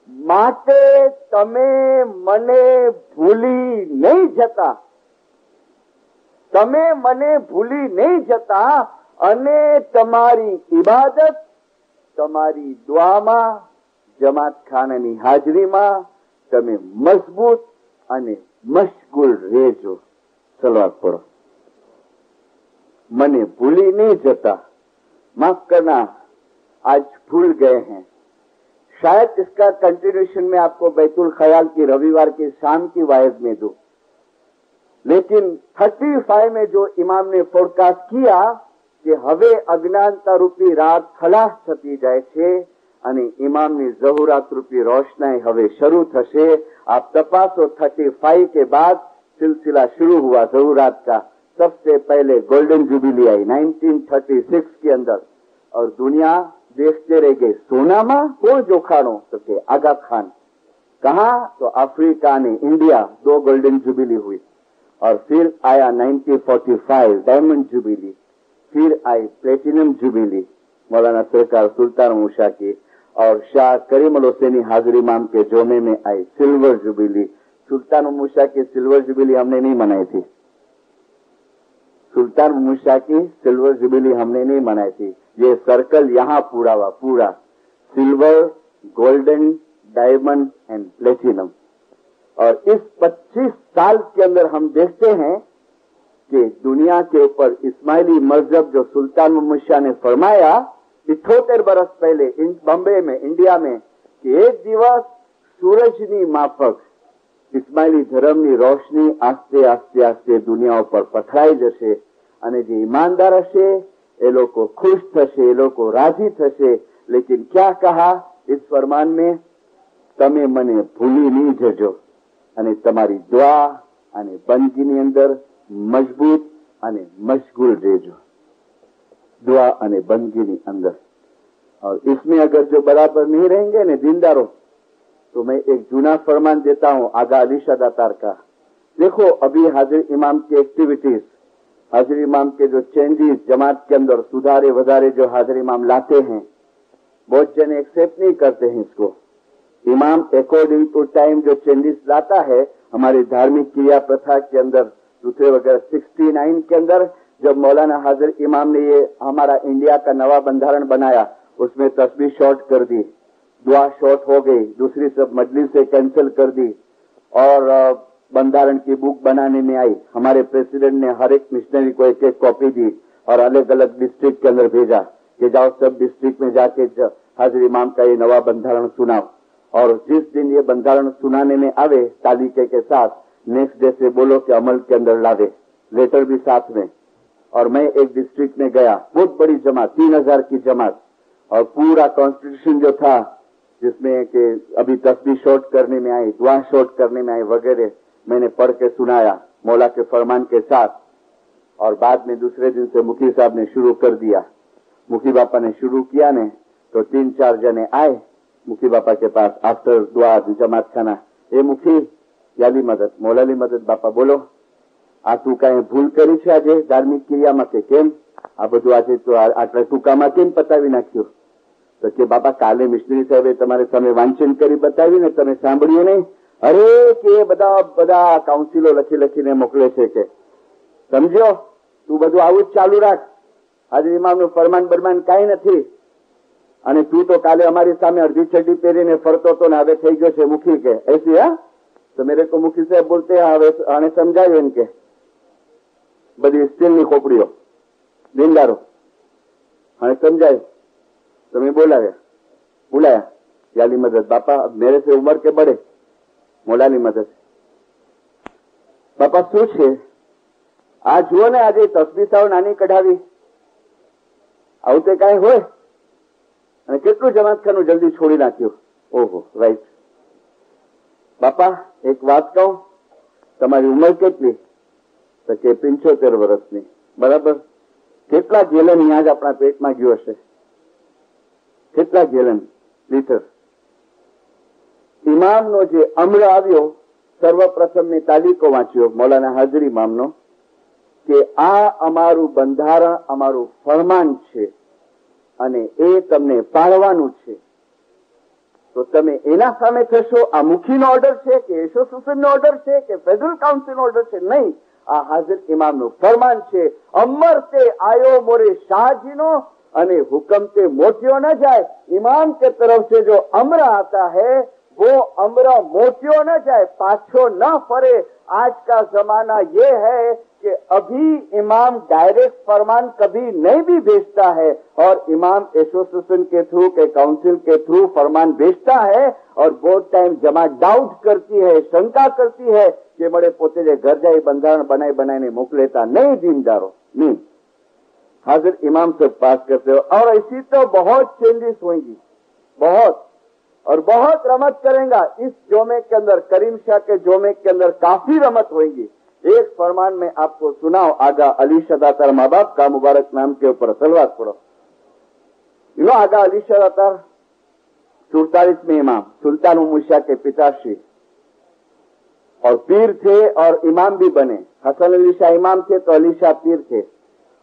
माटे तमे मने भूली नहीं जता, तमे मने भूली नहीं जता अने तमारी इबादत, तमारी दुआमां, जमात खानानी हाजरीमां तमे मजबूत अने મશગુલ રહેજો. સલવાત પઢો. મને ભૂલી नहीं जता, माफ करना आज भूल गए हैं. शायद इसका कंटिन्यूएशन में आपको बैतुल ख्याल की रविवार की शाम की वायद में दूं. लेकिन 35 में जो इमाम ने फोरकास्ट किया કે હવે અજ્ઞાનતા રૂપી રાત ખલાસ થતી જાય છે અને ઇમામની ઝહુરાત રૂપી રોશનાઈ હવે શરૂ થશે. आप तपासो 35 के बाद सिलसिला शुरू हुआ ज़हूरात का. सबसे पहले गोल्डन जुबिली आई 1936 के अंदर और दुनिया देखते रह गई. सोनामा कौन जोखाणो? तो के आगा खान. कहा? तो अफ्रीका ने इंडिया 2 गोल्डन जुबिली हुई और फिर आया 1945 डायमंड जुबिली. फिर आई प्लेटिनम जुबिली मौलाना सरकार सुल्तान मूसा की और शाह करीम अल हुसैनी हाजिर इमाम के जोमे में आई सिल्वर जुबिली. सुल्तान मूसा की सिल्वर जुबिली हमने नहीं मनाई थी. सुल्तान मूसा की सिल्वर जुबिली हमने नहीं मनाई थी. ये सर्कल यहाँ पूरा हुआ, पूरा silver, golden, diamond and platinum. और इस 25 साल के अंदर हम देखते हैं कि दुनिया के ऊपर इस्माइली मजहब जो सुल्तान मोहम्मद शाह ने फरमाया 78 बरस पहले बॉम्बे में इंडिया में कि एक दिवस सूरजनी माफक इस्माइली धर्मनी रोशनी आस्ते आस्ते आस्ते दुनिया पर पथराई जશે અને જે ईमानदार હશે એ લોકો खुश થશે, એ લોકો राजी થશે. लेकिन क्या कहा इस फरमान में? તમે મને ભૂલી નહીં જજો અને તમારી દુઆ અને બંદગીની અંદર मजबूत અને मशगूल રહેજો. दुआ અને बंदगी अंदर. और इसमें अगर जो बराबर नहीं रहेंगे न दीनदारों, तो मैं एक जूना फरमान देता हूं आगा अलीशा दातार का. देखो अभी हाजिर इमाम की एक्टिविटीज, हाजिर इमाम के जो चेंजेस जमात के अंदर सुधारे वधारे जो हाजिर इमाम लाते हैं, बहुत जन एक्सेप्ट नहीं करते हैं इसको. इमाम अकॉर्डिंग टू टाइम जो चेंजेस लाता है हमारी धार्मिक क्रिया प्रथा के अंदर दूसरे वगैरह 69 के अंदर जब मौलाना हाजिर इमाम ने ये हमारा इंडिया का नवा बंधारण बनाया, उसमें तस्बीह शॉर्ट कर दी, दुआ शॉर्ट हो गई, दूसरी सब मजलिस से कैंसिल कर दी और बंधारण की बुक बनाने में आई. हमारे प्रेसिडेंट ने हर एक मिशनरी को एक एक कॉपी दी और अलग अलग डिस्ट्रिक्ट के अंदर भेजा कि जाओ सब डिस्ट्रिक्ट में जाके हाजिर इमाम का ये नवा बंधारण सुनाओ. और जिस दिन ये बंधारण सुनाने में आवे तालिके के साथ नेक्स्ट डे से बोलो कि अमल के अंदर लावे, लेटर भी साथ में. और मैं एक डिस्ट्रिक्ट में गया, बहुत बड़ी जमात 3000 की जमात, और पूरा कॉन्स्टिट्यूशन जो था जिसमें कि अभी तस्बीह शॉर्ट करने में आई, दुआ शॉर्ट करने में आई वगैरह, मैंने पढ़ के सुनाया मौला के फरमान के साथ. और बाद में दूसरे दिन से मुखी साहब ने शुरू कर दिया. मुखी बापा ने शुरू किया ने तो 3-4 जने आए मुखी बापा के पास आफ्टर दुआ जमात खाना. ए मुखी याली मदद, मौलाली मदद बापा बोलो, આ તું કઈ ભૂલ કરી છે આજે ધાર્મિક ક્રિયામાં કે કેમ આ બધું આજે તો આટલા ટૂંકામાં કેમ પતાવી નાખ્યું? તો કે બાપા કાલે મિશનરી સાહેબે તમારે સામે વાંચન કરી બતાવી ને તમે સાંભળ્યું નહીં? અરે કે બધા બધા કાઉન્સિલો લખી લખીને મોકલે છે કે સમજ્યો, તું બધું આવું જ ચાલુ રાખ, હાજર ઇમામનું ફરમાન બરમાન કાંઈ નથી. અને તું તો કાલે અમારી સામે અડધી ચડ્ડી પહેરીને ફરતો હતો ને હવે થઈ ગયો છે મુખી કે ऐसी. હા तो मेरे को मुखी साहब बोलते हैं હવે આને સમજાયો इनके बड़ी स्टीलની खोपड़ीओ दीनदारो आने समझायो तो मैं बुलाया याली मदद. बापा मेरे से उम्र के बड़े, मोलाली मदद. बापा શું છે આ જુઓ ને આજે તસબીહ સાવ નાની કઢાવી, આવું તે કાંઈ હોય? અને કેટલું જમાતખાનું જલ્દી છોડી નાખ્યું. ઓહો રાઈટ. બાપા એક વાત કહું, તમારી ઉંમર કેટલી? તો કે 75 વર્ષની. બરાબર. કેટલા ગેલન ન્યાજ આપણા પેટમાં ગયો હશે? કેટલા ગેલન લીટર? ઇમામનો જે અમ્ર આવ્યો, સર્વપ્રથમ મેં તાલીકો વાંચ્યો મૌલાના હાજર ઇમામનો કે આ અમારું બંધારણ, અમારું ફરમાન છે અને એ તમને પાળવાનું છે. તો તમે એના સામે થશો? આ મુખીનો ઓર્ડર છે કે એસોસિએશનનો ઓર્ડર છે કે ફેડરલ કાઉન્સિલનો ઓર્ડર છે? નહીં, આ હાજર ઇમામનું ફરમાન છે. અમર તે આયો મોરે શાહજીનો અને હુકમ તે મોટ્યો ન જાય. इमाम के तरफ से जो अम्र आता है वो अमरा मोटियो न जाए, पाछो न फरे। आज का जमाना ये है कि अभी इमाम डायरेक्ट फरमान कभी नहीं भी भेजता है, और इमाम एसोसिएशन के थ्रू के काउंसिल के थ्रू फरमान भेजता है, और बहुत टाइम जमात डाउट करती है, शंका करती है कि बड़े पोते जे घर जाए बंधारण बनाए मोकलेता नहीं जिम्मेदारो नहीं, हाजिर इमाम से पास करते हो। और ऐसी तो बहुत चेंजेस होंगी, बहुत, और बहुत रमत करेगा इस जोमे के अंदर, करीम शाह के जोमे के अंदर काफी रमत होगी। एक फरमान में आपको सुनाओ, आगा अली शदातार माँ बाप का मुबारक नाम के ऊपर सलवात पढ़ो। आगा अली शदातार 44वें इमाम सुल्तान उमुशा के पिताश्री और पीर थे और इमाम भी बने। हसन अली शाह इमाम थे तो अली शाह पीर थे,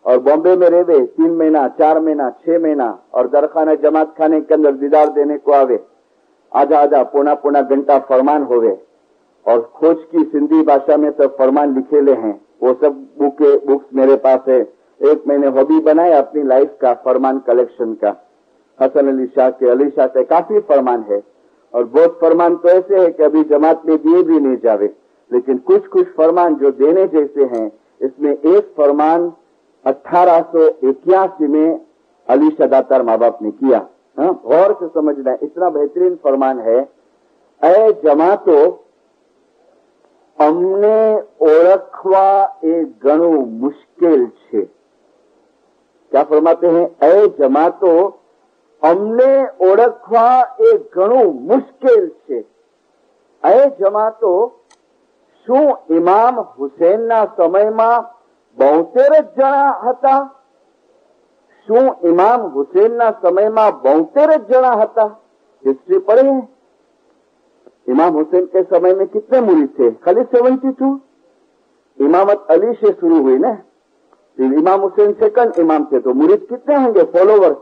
और बॉम्बे में रहे 3 महीना 4 महीना 6 महीना, और दरखाना जमात खाने के अंदर दीदार देने को आवे, आधा आधा पौना घंटा फरमान होवे, और खोज की सिंधी भाषा में सब फरमान लिखेले हैं, वो सब बुक्स मेरे पास है। 1 महीने हॉबी बनाए अपनी लाइफ का फरमान कलेक्शन का। हसन अली शाह के, अली शाह के काफी फरमान है, और बहुत फरमान तो ऐसे है कि अभी जमात में दिए भी नहीं जावे, लेकिन कुछ फरमान जो देने जैसे हैं। इसमें एक फरमान 1881 में अली शदातार माँ बाप ने किया। गौर से समझना है, इतना बेहतरीन फरमान है। ऐ जमातो अमने ओळखवा ए घणું मुश्किल छे। क्या फरमाते हैं? ऐ जमातो अमने ओळखवा ए घणું मुश्किल छे। ऐ जमातो શું ઇમામ હુસૈનના સમયમાં 72 જ જણા હતા? શું ઇમામ હુસૈનના સમયમાં 72 જ જણા હતા? हिस्ट्री पढ़े हैं? इमाम हुसैन के समय में कितने मुरीद थे? खाली 72। इमामत अली से शुरू हुई ना, फिर इमाम हुसैन सेकंड इमाम थे, तो मुरीद कितने होंगे, फॉलोवर्स?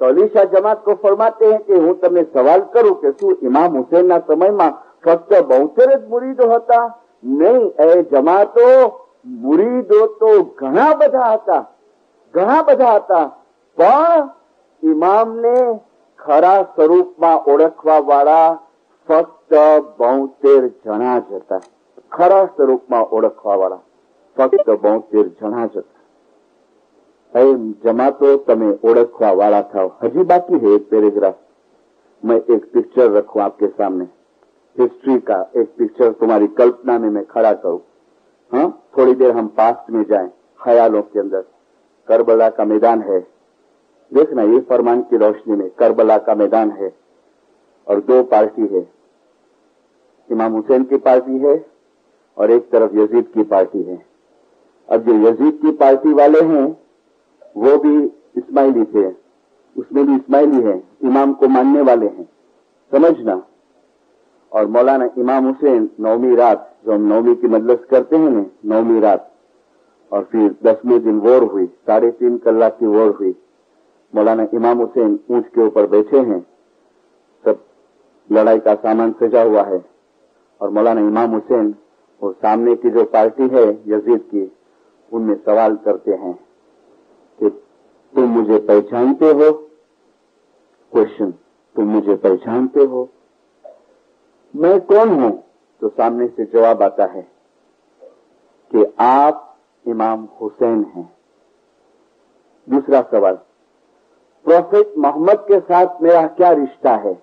तो अली शाह जमात को फरमाते हैं कि हूँ तमने सवाल करूं कि શું इमाम हुसैनના સમયમાં ફક્ત 72 જ મુરીદો હતા? નહીં, એ જમાતો મુરીદો તો ઘણા બધા હતા, પણ ઇમામને ખરા સ્વરૂપમાં ઓળખવા વાળા ફક્ત 72 જણા જ હતા। ખરા સ્વરૂપમાં ઓળખવા વાળા ફક્ત 72 જણા જ હતા। એ જમાતો તમે ઓળખવા વાળા થાવ। હજી बाकी है एक पैराग्राफ, मैं एक पिक्चर रखूं आपके सामने, हिस्ट्री का एक पिक्चर तुम्हारी कल्पना में मैं खड़ा करूं। हाँ, थोड़ी देर हम पास्ट में जाएं, ख्यालों के अंदर। करबला का मैदान है, देखना ये फरमान की रोशनी में करबला का मैदान है, और 2 पार्टी है, इमाम हुसैन की पार्टी है और एक तरफ यजीद की पार्टी है। अब जो यजीद की पार्टी वाले हैं वो भी इस्माइली थे, उसमें भी इस्माइली है, इमाम को मानने वाले हैं, समझना। और मौलाना इमाम हुसैन 9वीं रात, जो हम 9वीं की मजलिस करते हैं ना, 9वीं रात, और फिर 10वें दिन वॉर हुई, 3.5 कलाक की वॉर हुई। मौलाना इमाम हुसैन ऊंट के ऊपर बैठे हैं, सब लड़ाई का सामान सजा हुआ है, और मौलाना इमाम हुसैन और सामने की जो पार्टी है यजीद की, उनमें सवाल करते हैं कि तुम मुझे पहचानते हो? क्वेश्चन, तुम मुझे पहचानते हो? मैं कौन हूं? तो सामने से जवाब आता है कि आप इमाम हुसैन हैं। दूसरा सवाल, प्रोफेट मोहम्मद के साथ मेरा क्या रिश्ता है?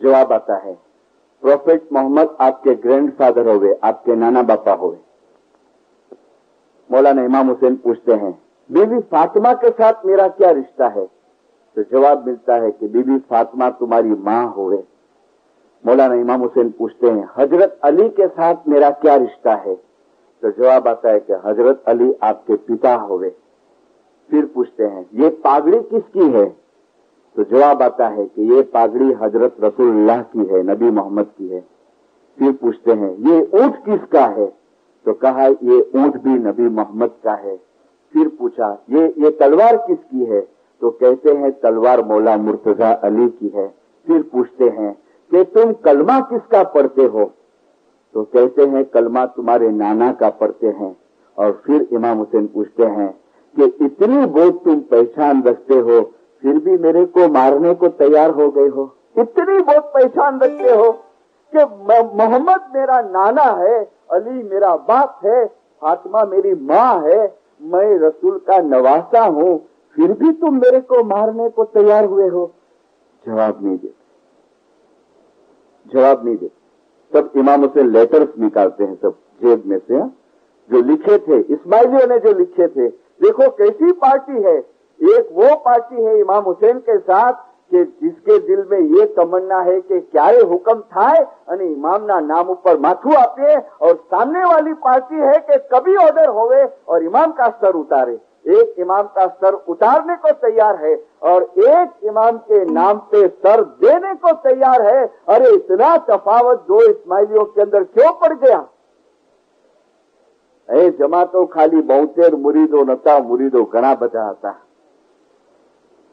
जवाब आता है, प्रोफेट मोहम्मद आपके ग्रैंडफादर होवे, आपके नाना बापा होवे। मौलाना इमाम हुसैन पूछते हैं, बीबी फातिमा के साथ मेरा क्या रिश्ता है? तो जवाब मिलता है कि बीबी फातिमा तुम्हारी मां होवे। मौलाना इमाम हुसैन पूछते हैं, हजरत अली के साथ मेरा क्या रिश्ता है? तो जवाब आता है कि हजरत अली आपके पिता होवे। फिर पूछते हैं, ये पागड़ी किसकी है? तो जवाब आता है कि ये पागड़ी हजरत रसूलुल्लाह की है, नबी मोहम्मद की है। फिर पूछते हैं, ये ऊंट किसका है? तो कहा ये ऊंट भी नबी मोहम्मद का है। फिर पूछा, ये तलवार किसकी है? तो कहते हैं तलवार मौला मुर्तजा अली की है। फिर पूछते हैं कि तुम कलमा किसका पढ़ते हो? तो कहते हैं कलमा तुम्हारे नाना का पढ़ते हैं। और फिर इमाम हुसैन पूछते हैं कि इतनी बहुत तुम पहचान रखते हो, फिर भी मेरे को मारने को तैयार हो गए हो। इतनी बहुत पहचान रखते हो कि मोहम्मद मेरा नाना है, अली मेरा बाप है, फातिमा मेरी माँ है, मैं रसूल का नवासा हूँ, फिर भी तुम मेरे को मारने को तैयार हुए हो। जवाब नहीं देते, जवाब नहीं देते। सब इमाम हुसैन लेटर्स निकालते हैं सब जेब में से, जो लिखे थे इस्माइलियों ने, जो लिखे थे। देखो कैसी पार्टी है। एक वो पार्टी है इमाम हुसैन के साथ कि जिसके दिल में ये तमन्ना है कि क्यारे हुक्म थाय અને इमामना नाम ऊपर माथू आपे, और सामने वाली पार्टी है कि कभी ऑर्डर होवे और इमाम का सर उतारे। एक इमाम का सर उतारने को तैयार है और एक इमाम के नाम पे सर देने को तैयार है। अरे इतना तफावत दो इस्माइलियों के अंदर क्यों पड़ गया? ए जमातो खाली 72 मुरीदो नता, मुरीदो घना बचा आता।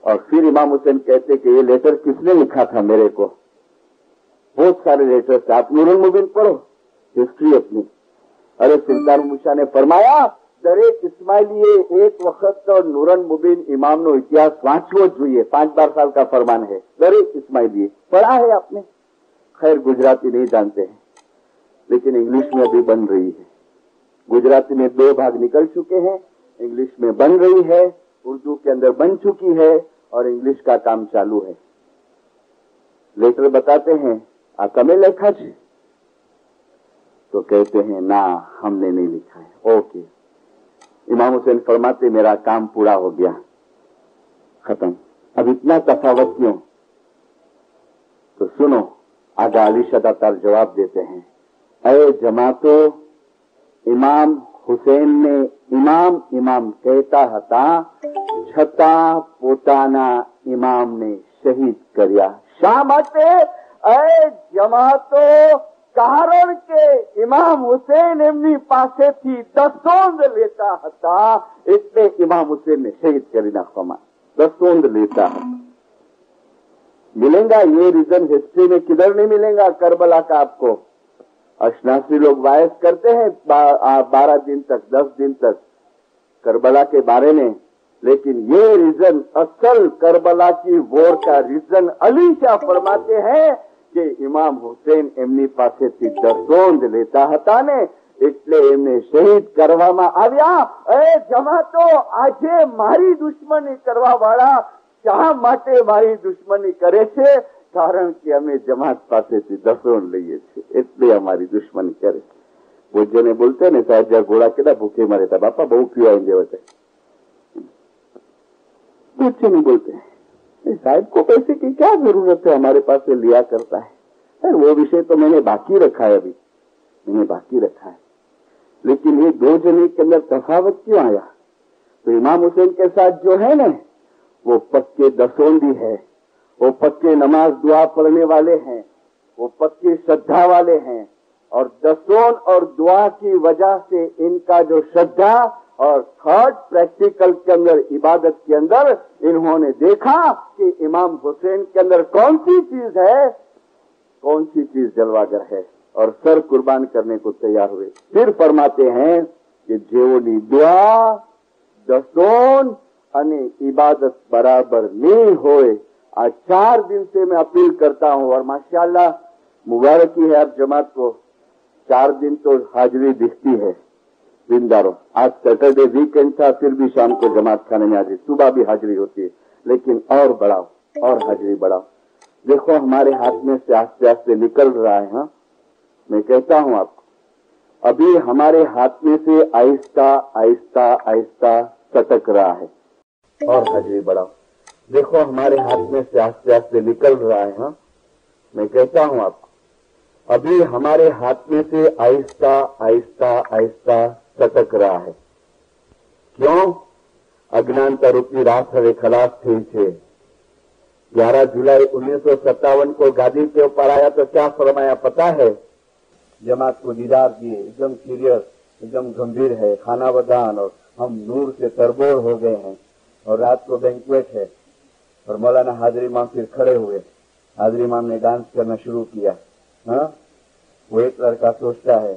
और फिर इमाम हुसैन कहते कि ये लेटर किसने लिखा था मेरे को? बहुत सारे लेटर्स, आप नूरुल मुबीन पढ़ो हिस्ट्री अपनी। अरे सुल्तान मूसा ने फरमाया दरेक इस्माइलिए एक वक्त तो नूरन मुबीन इमाम नो इतिहास वांचवो જોઈએ। 5-12 साल का फरमान है। दरेक इस्माइलिए पढ़ा है आपने? खैर गुजराती नहीं जानते हैं, लेकिन इंग्लिश में अभी बन रही है। गुजराती में 2 भाग निकल चुके हैं, इंग्लिश में बन रही है, उर्दू के अंदर बन चुकी है और इंग्लिश का काम चालू है। लेटर बताते हैं आ તમે लिखा છે? तो कहते हैं ना, हमने नहीं लिखा है। ओके। इमाम हुसैन फरमाते मेरा काम पूरा हो गया, खत्म। अब इतना तफावत क्यों? तो सुनो, आगा अली शदातार जवाब देते हैं, अरे जमातो, इमाम हुसैन ने इमाम इमाम कहता હતા, છતાં પોતાના ઇમામને શહીદ કર્યા। શા માટે? એ જમાતો, કારણ કે ઇમામ હુસૈન એમની પાસેથી દસોંદ લેતા હતા, એટલે ઇમામ હુસૈનને શહીદ કરી નાખવામાં। દસોંદ लेता है। मिलेगा ये रीजन हिस्ट्री में किधर नहीं मिलेगा करबला का आपको। अशनासी लोग वायस करते हैं 12 दिन तक, 10 दिन तक करबला के बारे में, लेकिन ये रीजन असल करबला की वॉर का रीजन अली शाह फरमाते हैं कि इमाम हुसैन एमनी पासेથી દસોંદ લેતા હતા ને, એટલે એમને શહીદ કરવામાં આવ્યા। એ જમાતો, આજે મારી દુશ્મની કરવા વાળા શા માટે મારી દુશ્મની કરે છે? કારણ કે અમે જમાત પાસેથી દસોંદ લઈએ છીએ, એટલે અમારી દુશ્મની કરે। वो जने बोलते हैं ना साहब जा घोड़ा केड़ा भूखे मरे था, बापा बहु पीवाएंगे होते, कुछ नहीं बोलते। साहब को पैसे की क्या जरूरत है, हमारे पास से लिया करता है। सर वो विषय तो मैंने बाकी रखा है, अभी मैंने बाकी रखा है। लेकिन ये 2 जने के अंदर तफावत क्यों आया? तो इमाम हुसैन के साथ जो है ना, वो पक्के दसोंदी है, वो पक्के नमाज दुआ पढ़ने वाले हैं, वो पक्के श्रद्धा वाले हैं। और दसों और दुआ की वजह से इनका जो श्रद्धा और थर्ड प्रैक्टिकल के अंदर, इबादत के अंदर, इन्होंने देखा कि इमाम हुसैन के अंदर कौन सी चीज है, कौन सी चीज जलवागर है, और सर कुर्बान करने को तैयार हुए। फिर फरमाते हैं कि जेवोनी दुआ दसों અને इबादत बराबर नहीं होए। आज 4 दिन से मैं अपील करता हूं, और माशाअल्लाह मुबारकी है आप जमात को, 4 दिन तो हाजिरी दिखती है दिनदारों। आज सैटरडे वीकेंड था, फिर भी शाम को जमात खाने में हाजिरी, सुबह भी हाजिरी होती है, लेकिन और बढ़ाओ, और हाजिरी बढ़ाओ। देखो हमारे हाथ में से आस्ते आस्ते निकल रहा है। हाँ, मैं कहता हूं आपको, अभी हमारे हाथ में से आहिस्ता आहिस्ता आहिस्ता सटक रहा है, और हाजिरी बढ़ाओ। देखो हमारे हाथ में से आस्ते आस्ते निकल रहा है। हाँ, मैं कहता हूं आपको, अभी हमारे हाथ में से आहिस्ता आहिस्ता आहिस्ता सटक रहा है। क्यों? अज्ञानता रूपी रात हवे खलास थी छे। 11 जुलाई 1957 को गादी के ऊपर आया तो क्या फरमाया पता है? जमात को दीदार दिए, एकदम सीरियस, एकदम गंभीर है, खाना बदान, और हम नूर से तरबोर हो गए हैं, और रात को बैंक्वेट है। और मौलाना हाजरी इमाम फिर खड़े हुए, हाजरी इमाम ने डांस करना शुरू किया। हाँ, वो एक लड़का सोचता है,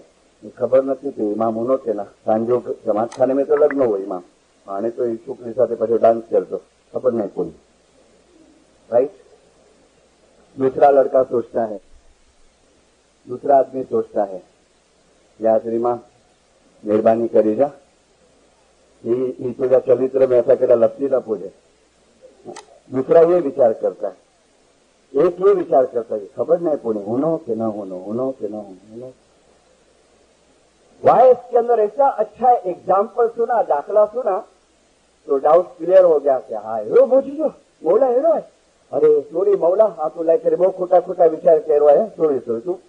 खबर नहीं थी इमाम होनो थे ना, सांजो जमात खाने में तो लग्न हो इमाम, आने तो इस छोकरी साथे पाछो डांस करतो, खबर नहीं कोई, राइट। दूसरा लड़का सोचता है, दूसरा आदमी सोचता है, याजरीमा मेहरबानी करी जा, ये तुझा चरित्र में ऐसा केड़ा लपसी न पूजे। दूसरा ये विचार करता है, एक ये विचार करता है, खबर नहीं पुणे होनो कि न होनो, होनो कि न होनो। वाइस के अंदर ऐसा अच्छा एग्जाम्पल सुना, दाखला सुना, तो डाउट क्लियर हो गया कि हाँ हेरो पहुंची जो मौला हेरो है। अरे सोरी मौला, हाँ तो लाइक करे बहुत खोटा खोटा विचार कह रहा है, सोरी सोरी तू।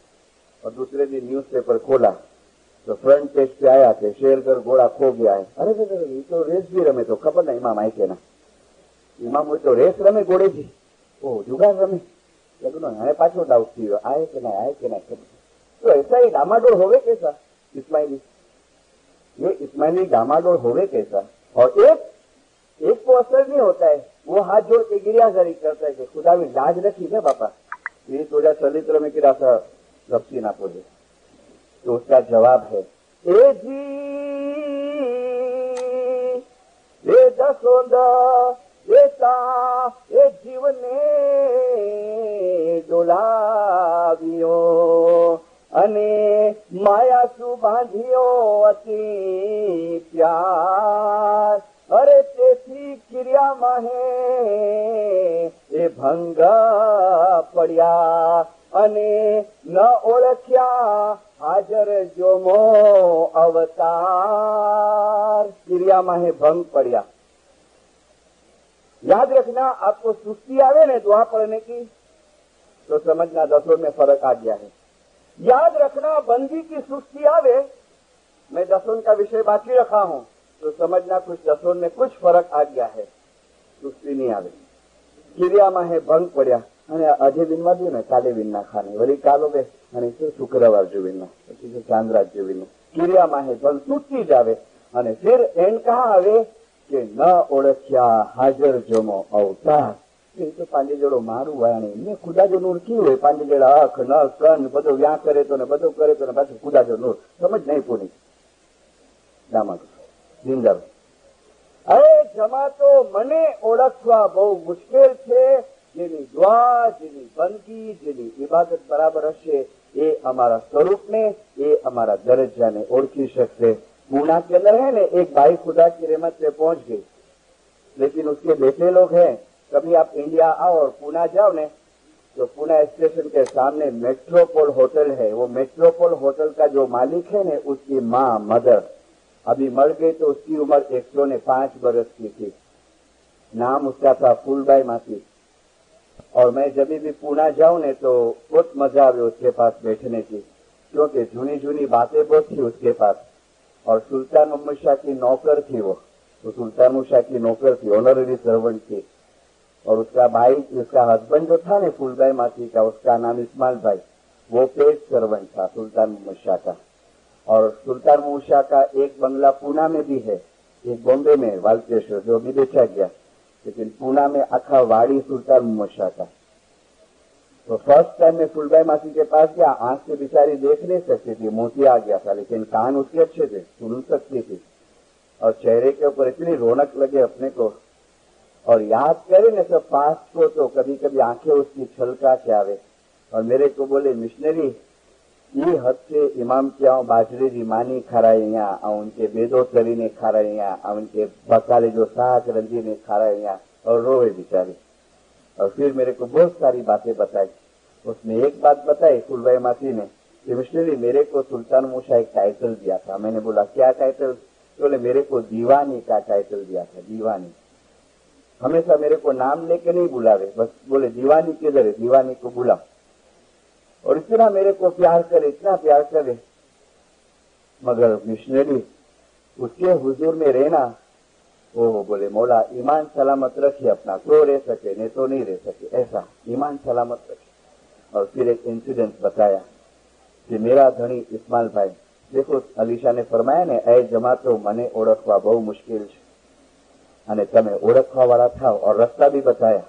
और दूसरे दिन न्यूज़पेपर खोला तो फ्रंट पेज पे आया कि शेरगर घोड़ा खो गया है। अरे ये तो रेस भी रमे, तो खबर नहीं इमाम आई के ना, इमाम वो तो रेस रमे घोड़े जी, ओ जुगाड़ रमे लगनो है, पाछो डाउट थी आए कि नहीं आए कि नहीं। तो ऐसा ही डामाडोल होवे कैसा इस्माइली, ये इस्माइली डामाडोल होवे कैसा। और एक को असर नहीं होता है, वो हाथ जोड़ के गिरियाजारी करता है कि खुदा भी लाज रखी है बापा, ये तोजा चरित्र में किरा सा लपसी ना पोजे। तो उसका जवाब है, ए जी ए दसोंदा देता ए जीवने डोलावियो અને માયાસુ બાંધ્યો અતિ પ્યાર। અરે તેથી ક્રિયામાં હે એ ભંગ પડ્યા અને ન ઓળખ્યા હાજર જોમો અવતાર। ક્રિયામાં હે ભંગ પડ્યા। याद रखना, आपको सुस्ती आवे ने दुआ पढ़ने की तो समझना दसों में फर्क आ गया है। याद रखना, बंदी की सुस्ती आवे, मैं दसों का विषय बाकी रखा हूं तो समझना कुछ दसों में कुछ फर्क आ गया है, सुस्ती नहीं आवे। क्रियाમાં હે ભંગ પડ્યા અને આજે વિનવા દો ને કાલે વિનના ખાને વળી કાલો બે અને શુક્રવાર જો વિનના પછી ચાંદ્રાજ જો વિનના। ક્રિયામાં હે ભંગ તૂટી જાવે અને फिर एंड कहाँ आवे કે ન ઓળખ્યા હાજર જોમો અવતાર। એ તો પાંજે જોડો મારું વાણી ને ખુદા જો નૂર કી હોય, પાંજે જોડા અખ ન કન બધો વ્યા કરે તો ને બધો કરે તો ને પાછું ખુદા જો નૂર સમજ નહીં પૂરી દામા જિંદર। અરે જમા તો મને ઓળખવા બહુ મુશ્કેલ છે, જેની દુઆ જેની બંદગી જેની ઇબાદત બરાબર હશે એ અમારા સ્વરૂપને એ અમારા દરજ્જાને ઓળખી શકશે। पूना के अंदर है ना एक भाई खुदा की रहमत से पहुंच गई, लेकिन उसके बेटे लोग हैं। कभी आप इंडिया आओ और पूना जाओ ने तो पूना स्टेशन के सामने मेट्रोपोल होटल है। वो मेट्रोपोल होटल का जो मालिक है ने उसकी माँ मदर अभी मर गई, तो उसकी उम्र 105 बरस की थी। नाम उसका था फूलबाई मासी। और मैं जब भी पूना जाऊं ने तो बहुत मजा आवे उसके पास बैठने की, क्योंकि जूनी जूनी बातें बहुत थी उसके पास। और सुल्तान मोहम्मद शाह की नौकर थी वो, तो सुल्तान शाह की नौकर थी, ऑनररी सर्वेंट थी। और उसका भाई, उसका हस्बैंड जो था ना फूलबाई मासी का, उसका नाम इस्माइल भाई, वो पेड सर्वेंट था सुल्तान मोहम्मद शाह का। और सुल्तान मोहम्मद शाह का एक बंगला पूना में भी है, एक बॉम्बे में वालकेश्वर, जो भी बेचा गया, लेकिन पूना में आखा वाड़ी सुल्तान मोहम्मद शाह का। तो फर्स्ट टाइम मैं फूलबाई मासी के पास गया, आंख से बेचारी देख नहीं सकती थी, मोती आ गया था, लेकिन कान उसके अच्छे थे, सुन सकती थी। और चेहरे के ऊपर इतनी रौनक लगे अपने को, और याद करे न सब पास्ट को तो कभी कभी आंखें उसकी छलका के आवे। और मेरे को बोले, मिशनरी ये हद से इमाम क्या बाजरे जी मानी खाराइया, उनके बेदो तरी ने खाराइया, उनके बकाले जो साग रंजी ने खाराइया, और रोए बेचारी। और फिर मेरे को बहुत सारी बातें बताई। उसमें एक बात बताई फूलबाई मासी ने कि मिशनरी मेरे को सुल्तान मूसा एक टाइटल दिया था। मैंने बोला क्या टाइटल? बोले मेरे को दीवानी का टाइटल दिया था, दीवानी। हमेशा मेरे को नाम लेके नहीं बुलावे, बस बोले दीवानी किधर है, दीवानी को बुला। और इतना मेरे को प्यार करे, इतना प्यार करे, मगर मिशनरी उसके हुजूर में रहना, वो बोले मौला ईमान सलामत रखिए अपना, तो रह सके नहीं तो नहीं रह सके, ऐसा ईमान सलामत रखिए। और फिर एक इंसिडेंट बताया कि मेरा धनी इस्माइल भाई, देखो अलीशा ने फरमाया ने ए जमातो मने ओळखवा बहु मुश्किल है, અને તમે ઓળખવા વાળા થાવ। और रास्ता भी बताया।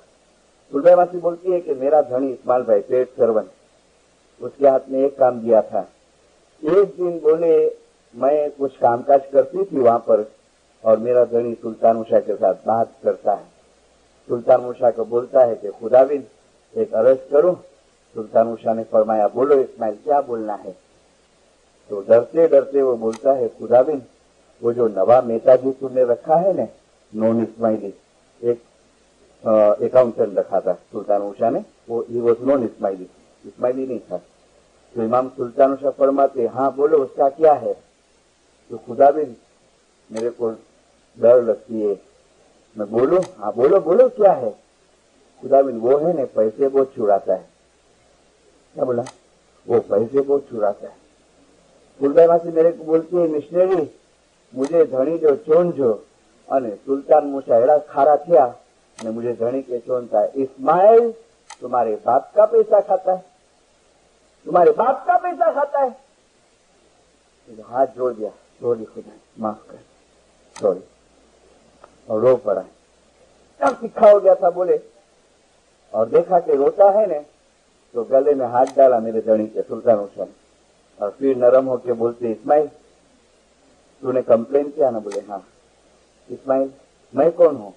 फूलबाई मासी बोलती है कि मेरा धनी इस्माइल भाई पेट सर्वंट, उसके हाथ में एक काम दिया था। एक दिन बोले मैं कुछ कामकाज करती थी वहां पर, और मेरा धनी सुल्तान मूसा के साथ बात करता है। सुल्तान मूसा को बोलता है कि खुदाविंद एक अर्ज करूं? सुल्तान उषा ने फरमाया, बोलो इस्माइल, क्या बोलना है? तो डरते डरते वो बोलता है, खुदाबिन, वो जो नवा नेताजी तुमने रखा है ना, नॉन इस्माइली, एक अकाउंटेंट रखा था सुल्तान उषा ने, वो he was non Ismaili, Ismaili नहीं था। तो इमाम सुल्तान उषा फरमाते, हाँ बोलो, उसका क्या है? तो खुदाबिन, मेरे को डर लगती है, मैं बोलूं? हाँ बोलो बोलो, क्या है? खुदाबिन, वो है ना, पैसे बहुत चुराता है। क्या बोला? वो पैसे बहुत चुराता है। फूलबाई मासी मेरे को बोलती है, मिशनरी, मुझे धनी जो चोन जो અને सुल्तान मूसा एड़ा खारा थिया ने मुझे धनी के चोनता है, इस्माइल तुम्हारे बाप का पैसा खाता है, तुम्हारे बाप का पैसा खाता है। हाथ जोड़ दिया, सॉरी खुदा, माफ कर, सॉरी, और रो पड़ा। तब तिखा हो गया था, बोले, और देखा कि रोता है ने, तो गले में हाथ डाला मेरे धनी के, सुल्तान उषा ने, और फिर नरम होके बोलते, इस्माइल तूने कंप्लेन किया ना? बोले हाँ। इस्माइल, मैं कौन हूँ?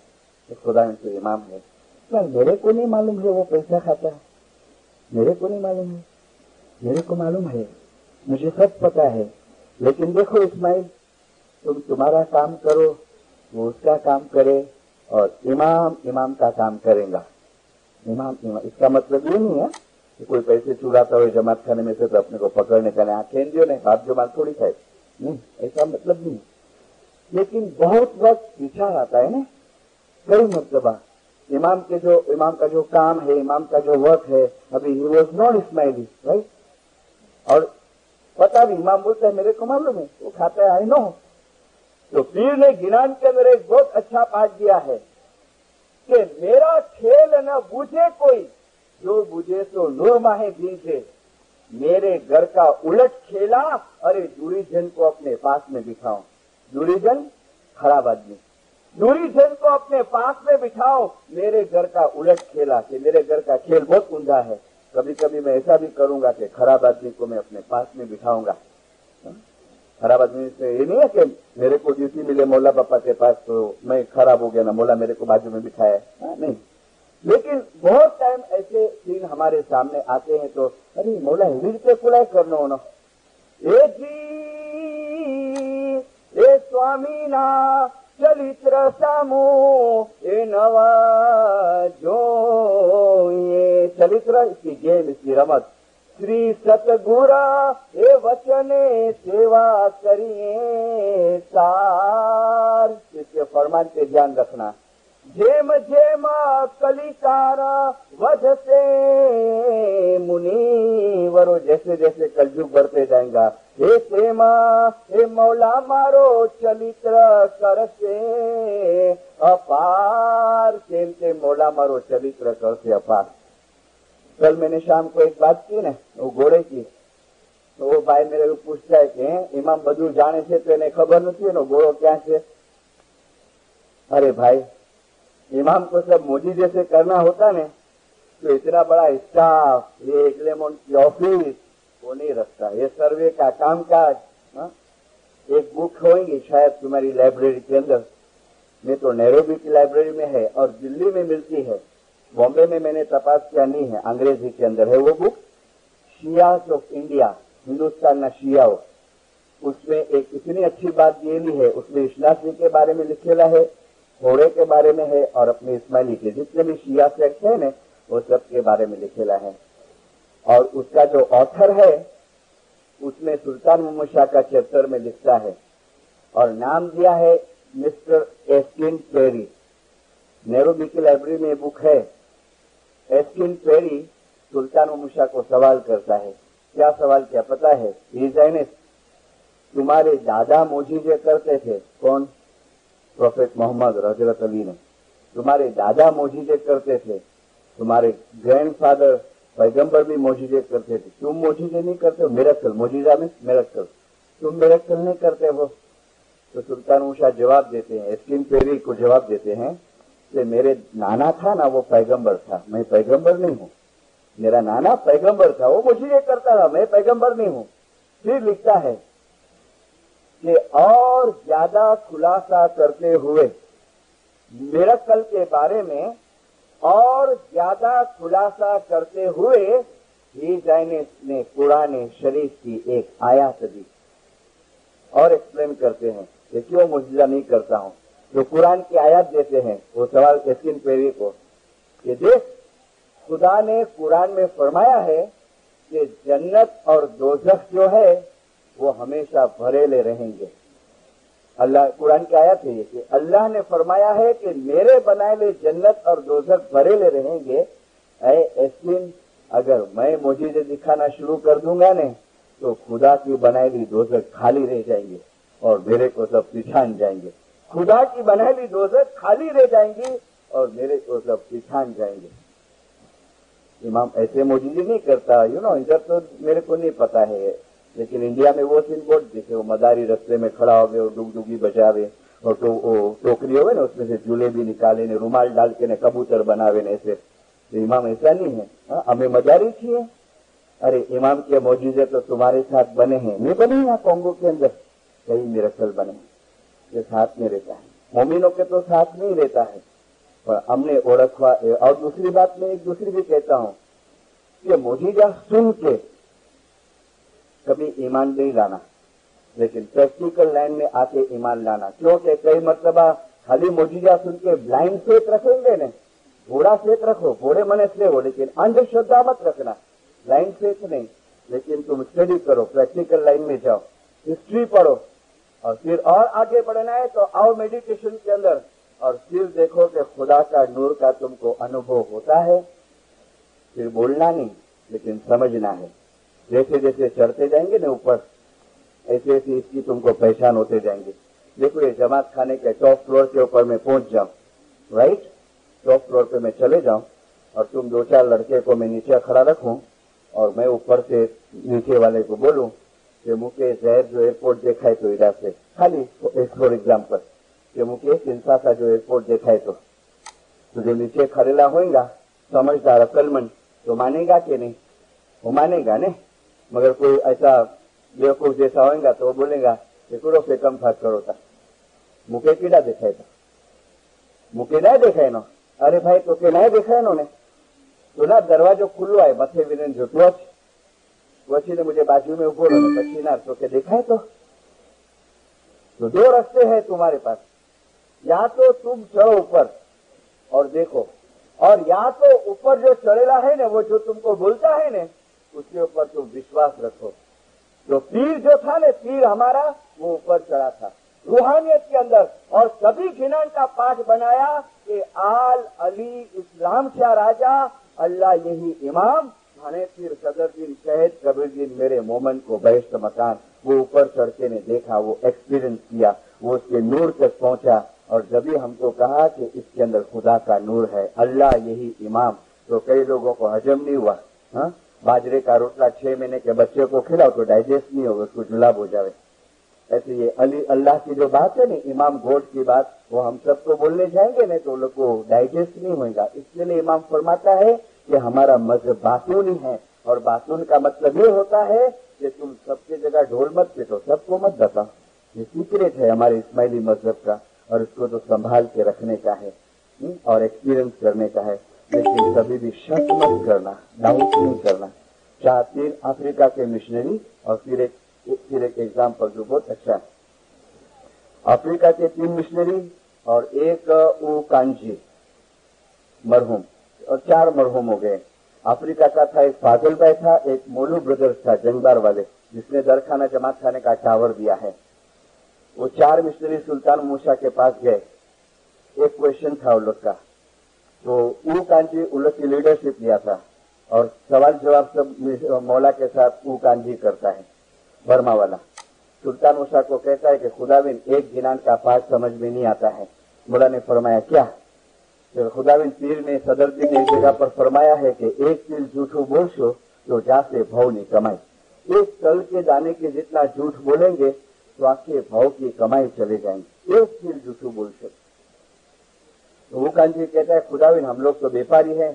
तो खुदा ने तो इमाम है। इस्माइल, मेरे को नहीं मालूम है वो पैसा खाता है, मेरे को नहीं मालूम है, मेरे को मालूम है, मुझे सब पता है, लेकिन देखो इस्माइल, तुम तुम्हारा काम करो, वो उसका काम करे, और इमाम इमाम का काम करेगा। इमाम इमाम, इसका मतलब ये नहीं है कि कोई पैसे चुराता हो जमात खाने में से तो अपने को पकड़ने का नहीं, खेल दियो नहीं, बाप जो माल थोड़ी खाए, नहीं, ऐसा मतलब नहीं। लेकिन बहुत वक्त विचार आता है ना, कई मरतबा इमाम का जो काम है, इमाम का जो वर्क है, अभी he was non Ismaili, right, और पता भी, इमाम बोलता है मेरे को मालूम है, वो खाता है, आई नो। तो पीर ने गिनान के अंदर एक बहुत अच्छा पाठ दिया है कि मेरा खेल न बूझे कोई, जो बूझे तो नूर माहे बीजे, मेरे घर का उलट खेला, अरे दूरी जन को अपने पास में बिठाओ। दूरी जन खराब आदमी, दूरी जन को अपने पास में बिठाओ, मेरे घर का उलट खेला, कि मेरे घर का खेल बहुत उंधा है, कभी कभी मैं ऐसा भी करूंगा कि खराब आदमी को मैं अपने पास में बिठाऊंगा। खराब आदमी से ये नहीं है कि मेरे को ड्यूटी मिले मौला पापा के पास तो मैं खराब हो गया ना, मौला मेरे को बाजू में बिठाया, नहीं। लेकिन बहुत टाइम ऐसे सीन हमारे सामने आते हैं, तो अरे मौला एवी रीते खुलाय करनो होनो, ए जी ए स्वामी ना चरित्र सामो ए नवा जो ये चरित्र, इसकी गेम, इसकी रमत, श्री सतगुरा ए वचने सेवा करिए सार, इसके फरमान पे ध्यान रखना। जेम जेम कलिकारा वधसे मुनिवरो, जैसे जैसे कलयुग बढ़ते जाएगा, हे तेमा हे मौला मारो चरित्र करसे अपार, तेम तेम मौला मारो चरित्र करसे अपार। कल मैंने शाम को एक बात की ना, वो घोड़े की, तो वो भाई मेरे को पूछता है कि इमाम बधु जाने से तो इन्हें खबर नहीं है घोड़ो क्या है। अरे भाई, इमाम को सब मोदी जैसे करना होता ने, तो इतना बड़ा स्टाफ, ये एक्लेमोन की ऑफिस वो नहीं रखता, ये सर्वे का कामकाज। एक बुक होगी शायद तुम्हारी लाइब्रेरी के अंदर, मैं तो नैरोबी की लाइब्रेरी में है और दिल्ली में मिलती है, बॉम्बे में मैंने तपास किया नहीं है, अंग्रेजी के अंदर है वो बुक, शियास ऑफ इंडिया, हिंदुस्तान ना शियाओ। उसमें एक इतनी अच्छी बात ये भी है, उसमें इस्लासी के बारे में लिखेला है, घोड़े के बारे में है, और अपने इस्माइली के जितने भी शिया सेक्ट है ना, वो सब के बारे में लिखेला है। और उसका जो ऑथर है उसमें सुल्तान मोहम्मद शाह का चैप्टर में लिखता है, और नाम दिया है मिस्टर एस्किन पेरी। नैरोबी की लाइब्रेरी में बुक है। एस्किन पेरी सुल्तान मोहम्मद शाह को सवाल करता है, क्या सवाल क्या पता है? ईजाइनिस, तुम्हारे दादा मोजीजे करते थे, कौन? प्रोफेट मोहम्मद हजरत अली ने। तुम्हारे दादा मोजीजे करते थे, तुम्हारे ग्रैंडफादर पैगंबर भी मोजीजे करते थे, तुम मोजीजे नहीं करते हो? मिरेकल, मोजीजा में मिरेकल, तुम मिरेकल नहीं करते हो? तो सुल्तान उषा जवाब देते हैं, एस्किन पेरी को जवाब देते हैं कि मेरे नाना था ना, वो पैगंबर था, मैं पैगंबर नहीं हूँ। मेरा नाना पैगंबर था, वो मोजीजे करता था, मैं पैगंबर नहीं हूँ। फिर लिखता है कि और ज्यादा खुलासा करते हुए मिरेकल के बारे में और ज्यादा खुलासा करते हुए ही जाइनिस ने कुरान शरीफ की एक आयत दी और एक्सप्लेन करते हैं कि क्यों मुजजा नहीं करता हूं। जो कुरान की आयत देते हैं वो सवाल यकीन पेरी को कि देख, खुदा ने कुरान में फरमाया है कि जन्नत और दोजख जो है वो हमेशा भरेले रहेंगे। अल्लाह कुरान की आयत है कि अल्लाह ने फरमाया है कि मेरे बनाए जन्नत और दोजख भरेले रहेंगे। ऐ एस्मिन, अगर मैं मौजूदे दिखाना शुरू कर दूंगा ने तो खुदा की बनाई दोजख खाली रह जाएंगे और मेरे को सब पिछान जाएंगे। खुदा की बनाई दोजख खाली रह जाएंगी और मेरे को सब पिछान जाएंगे। इमाम ऐसे मौजूदगी नहीं करता, इधर तो मेरे को नहीं पता है, लेकिन इंडिया में वो सीन बहुत देखे, वो मदारी रस्ते में खड़ा हो गए और डुगडुगी बजावे और तो वो टोकरी हो ना उसमें से झूले भी निकाले ने, रुमाल डाल के ने कबूतर बनावे ने ऐसे। तो इमाम ऐसा नहीं है। हमें मदारी चाहिए। अरे इमाम के मौजूदे तो तुम्हारे साथ बने हैं, नहीं बने यहाँ कॉन्गो के अंदर कई मिरेकल बने के साथ में रहता है, मोमिनों के तो साथ नहीं रहता है। पर हमने ओळखवा। और दूसरी बात मैं एक दूसरी भी कहता हूं कि मौजूदा सुन के कभी ईमान नहीं लाना, लेकिन प्रैक्टिकल लाइन में आके ईमान लाना। क्योंकि कई मरतबा खाली मौजूदा सुन के ब्लाइंड फेथ रखेंगे ने, घोड़ा फेथ रखो, घोड़े मने से हो, लेकिन अंधश्रद्धा मत रखना, ब्लाइंड फेथ नहीं। लेकिन तुम स्टडी करो, प्रैक्टिकल लाइन में जाओ, हिस्ट्री पढ़ो, और फिर और आगे बढ़ना है तो आओ मेडिटेशन के अंदर और फिर देखो कि खुदा का नूर का तुमको अनुभव होता है। फिर बोलना नहीं, लेकिन समझना है। जैसे जैसे चढ़ते जाएंगे ना ऊपर, ऐसे ऐसे इसकी तुमको पहचान होते जाएंगे। देखो ये जमात खाने के टॉप फ्लोर के ऊपर मैं पहुंच जाऊं, राइट, टॉप फ्लोर पे मैं चले जाऊं और तुम दो चार लड़के को मैं नीचे खड़ा रखूं और मैं ऊपर से नीचे वाले को बोलूं कि मुकेश जहर जो एयरपोर्ट देखा है तो इधर से, खाली फॉर एग्जाम्पल कि मुकेश इंसा का जो एयरपोर्ट देखा है तो जो नीचे खड़ेला होगा समझदार अकलमंद तो मानेगा कि नहीं? वो मानेगा ने। मगर कोई ऐसा बेवकूफ जैसा होगा तो वो बोलेगा कि करो से कम फाट करो था, मुके कीड़ा देखाय था, मुके ना देखाय नो। अरे भाई तो के ना देखाय नो ने तो ना दरवाजो खुल्लो है मथे विने जोतो वची ने मुझे बाजू में उभो रहो पछी ना तो के देखाय तो दो रास्ते हैं तुम्हारे पास, या तो तुम चढ़ो ऊपर और देखो, और या तो ऊपर जो चढ़ेला है ना वो जो तुमको बोलता है ना उसके ऊपर तुम विश्वास रखो। जो पीर जो था ना, पीर हमारा वो ऊपर चढ़ा था रूहानियत के अंदर और सभी घिनान का पाठ बनाया कि आल अली इस्लाम का राजा अल्लाह यही इमाम थाने पीर सदरुद्दीन शहीद कबीरुद्दीन मेरे मोमन को बहिश्त मकान। वो ऊपर चढ़के ने देखा, वो एक्सपीरियंस किया, वो उसके नूर तक पहुंचा और जब भी हमको कहा कि इसके अंदर खुदा का नूर है, अल्लाह यही इमाम, तो कई लोगों को हजम नहीं हुआ। बाजरे का रोटला 6 महीने के बच्चे को खिलाओ तो डाइजेस्ट नहीं होगा, उसको जुलाब हो जाए। ऐसे ये अली अल्लाह की जो बात है ना, इमाम गोड की बात, वो हम सबको बोलने जाएंगे ना तो लोग को डाइजेस्ट नहीं होगा। इसलिए इमाम फरमाता है कि हमारा मजहब बातूनी है, और बातून का मतलब ये होता है कि तुम सबकी जगह ढोल मत पीटो, सबको मत बताओ। ये सीक्रेट है हमारे इस्माइली मजहब का, और इसको तो संभाल के रखने का है और एक्सपीरियंस करने का है। लेकिन कभी भी शक मत करना, डाउट नहीं करना। 4 अफ्रीका के मिशनरी और फिर एक एग्जाम्पल जो बहुत अच्छा है। अफ्रीका के 3 मिशनरी और एक ऊ कांजी मरहूम, और 4 मरहूम हो गए। अफ्रीका का था एक फाजल भाई था, एक मोलू ब्रदर्स था जंगबार वाले, जिसने दरखाना जमात खाने का टावर दिया है। वो 4 मिशनरी सुल्तान मूसा के पास गए। एक क्वेश्चन था उन लोग का, तो ऊ कांजी उन लोग की लीडरशिप लिया था और सवाल जवाब सब मौला के साथ ऊ कांजी करता है, बर्मा वाला। सुल्तान मूसा को कहता है कि खुदाविन एक गिनान का पाठ समझ में नहीं आता है। मौला ने फरमाया क्या? तो खुदाविन पीर ने सदरुद्दीन ने एक जगह पर फरमाया है कि एक तिल झूठू बोलशो तो जासे भाव नहीं कमाई। एक तल के दाने के जितना झूठ बोलेंगे तो आपके भाव की कमाई चले जाएंगे। एक तिल झूठू बोलशो। तो वो कांजी कहता है खुदाविन हम लोग तो व्यापारी हैं,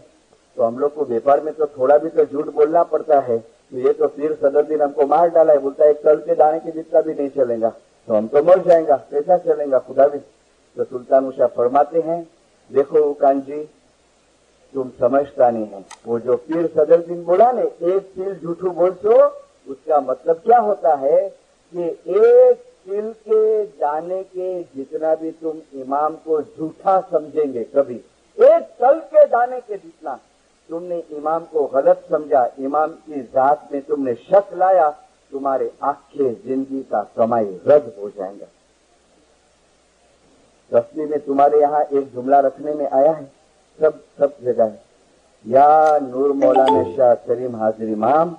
तो हम लोग को व्यापार में तो थोड़ा भी तो झूठ बोलना पड़ता है। तो ये तो पीर सदरुद्दीन हमको मार डाला है, बोलता है एक तल के दाने के जितना भी नहीं चलेगा तो हम तो मर जाएंगा, कैसा चलेगा खुदाविन? तो सुल्तान मूसा फरमाते हैं देखो कांजी, तुम समझता नहीं है। वो जो पीर सदरुद्दीन बोला ने, एक तिल झूठू बोलते हो, उसका मतलब क्या होता है कि एक तिल के दाने के जितना भी तुम इमाम को झूठा समझेंगे, कभी एक तल के दाने के जितना तुमने इमाम को गलत समझा, इमाम की जात में तुमने शक लाया, तुम्हारे आखे जिंदगी का कमाई रद्द हो जाएगा। तस्वीर में तुम्हारे यहाँ एक जुमला रखने में आया है, सब जगह है, या नूर मौलाना शाह करीम हाजिर इमाम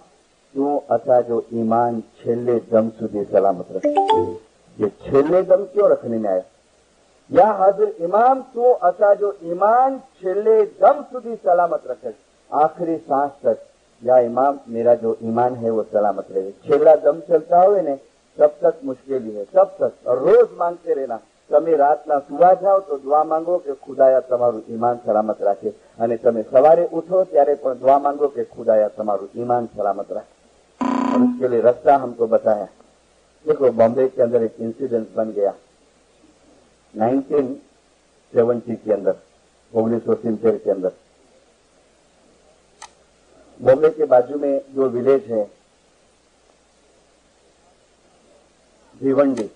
तू असा जो ईमान छेल्ले दम सुधी सलामत रखे। ये छेल्ले दम क्यों रखने में आया? या हाजिर इमाम तू असा जो ईमान छेल्ले दम सुधी सलामत रखे, आखिरी सांस तक या इमाम मेरा जो ईमान है वो सलामत रहे। छेल्ला दम चलता हुए ने तब तक मुश्किल ही है, तब तक। और रोज मांगते रहना, તમે રાતના સુવા જાઓ તો દુઆ માંગો કે ખુદાયા તમારું ઈમાન સલામત રાખે, અને તમે સવારે ઉઠો ત્યારે પણ દુઆ માંગો કે ખુદાયા તમારું ईमान सलामत रखे। और उसके लिए रास्ता हमको बताया। देखो बॉम्बे के अंदर एक इंसिडेंट बन गया 1970 के अंदर, 1970 के अंदर बॉम्बे के बाजू में जो विलेज है भिवंडी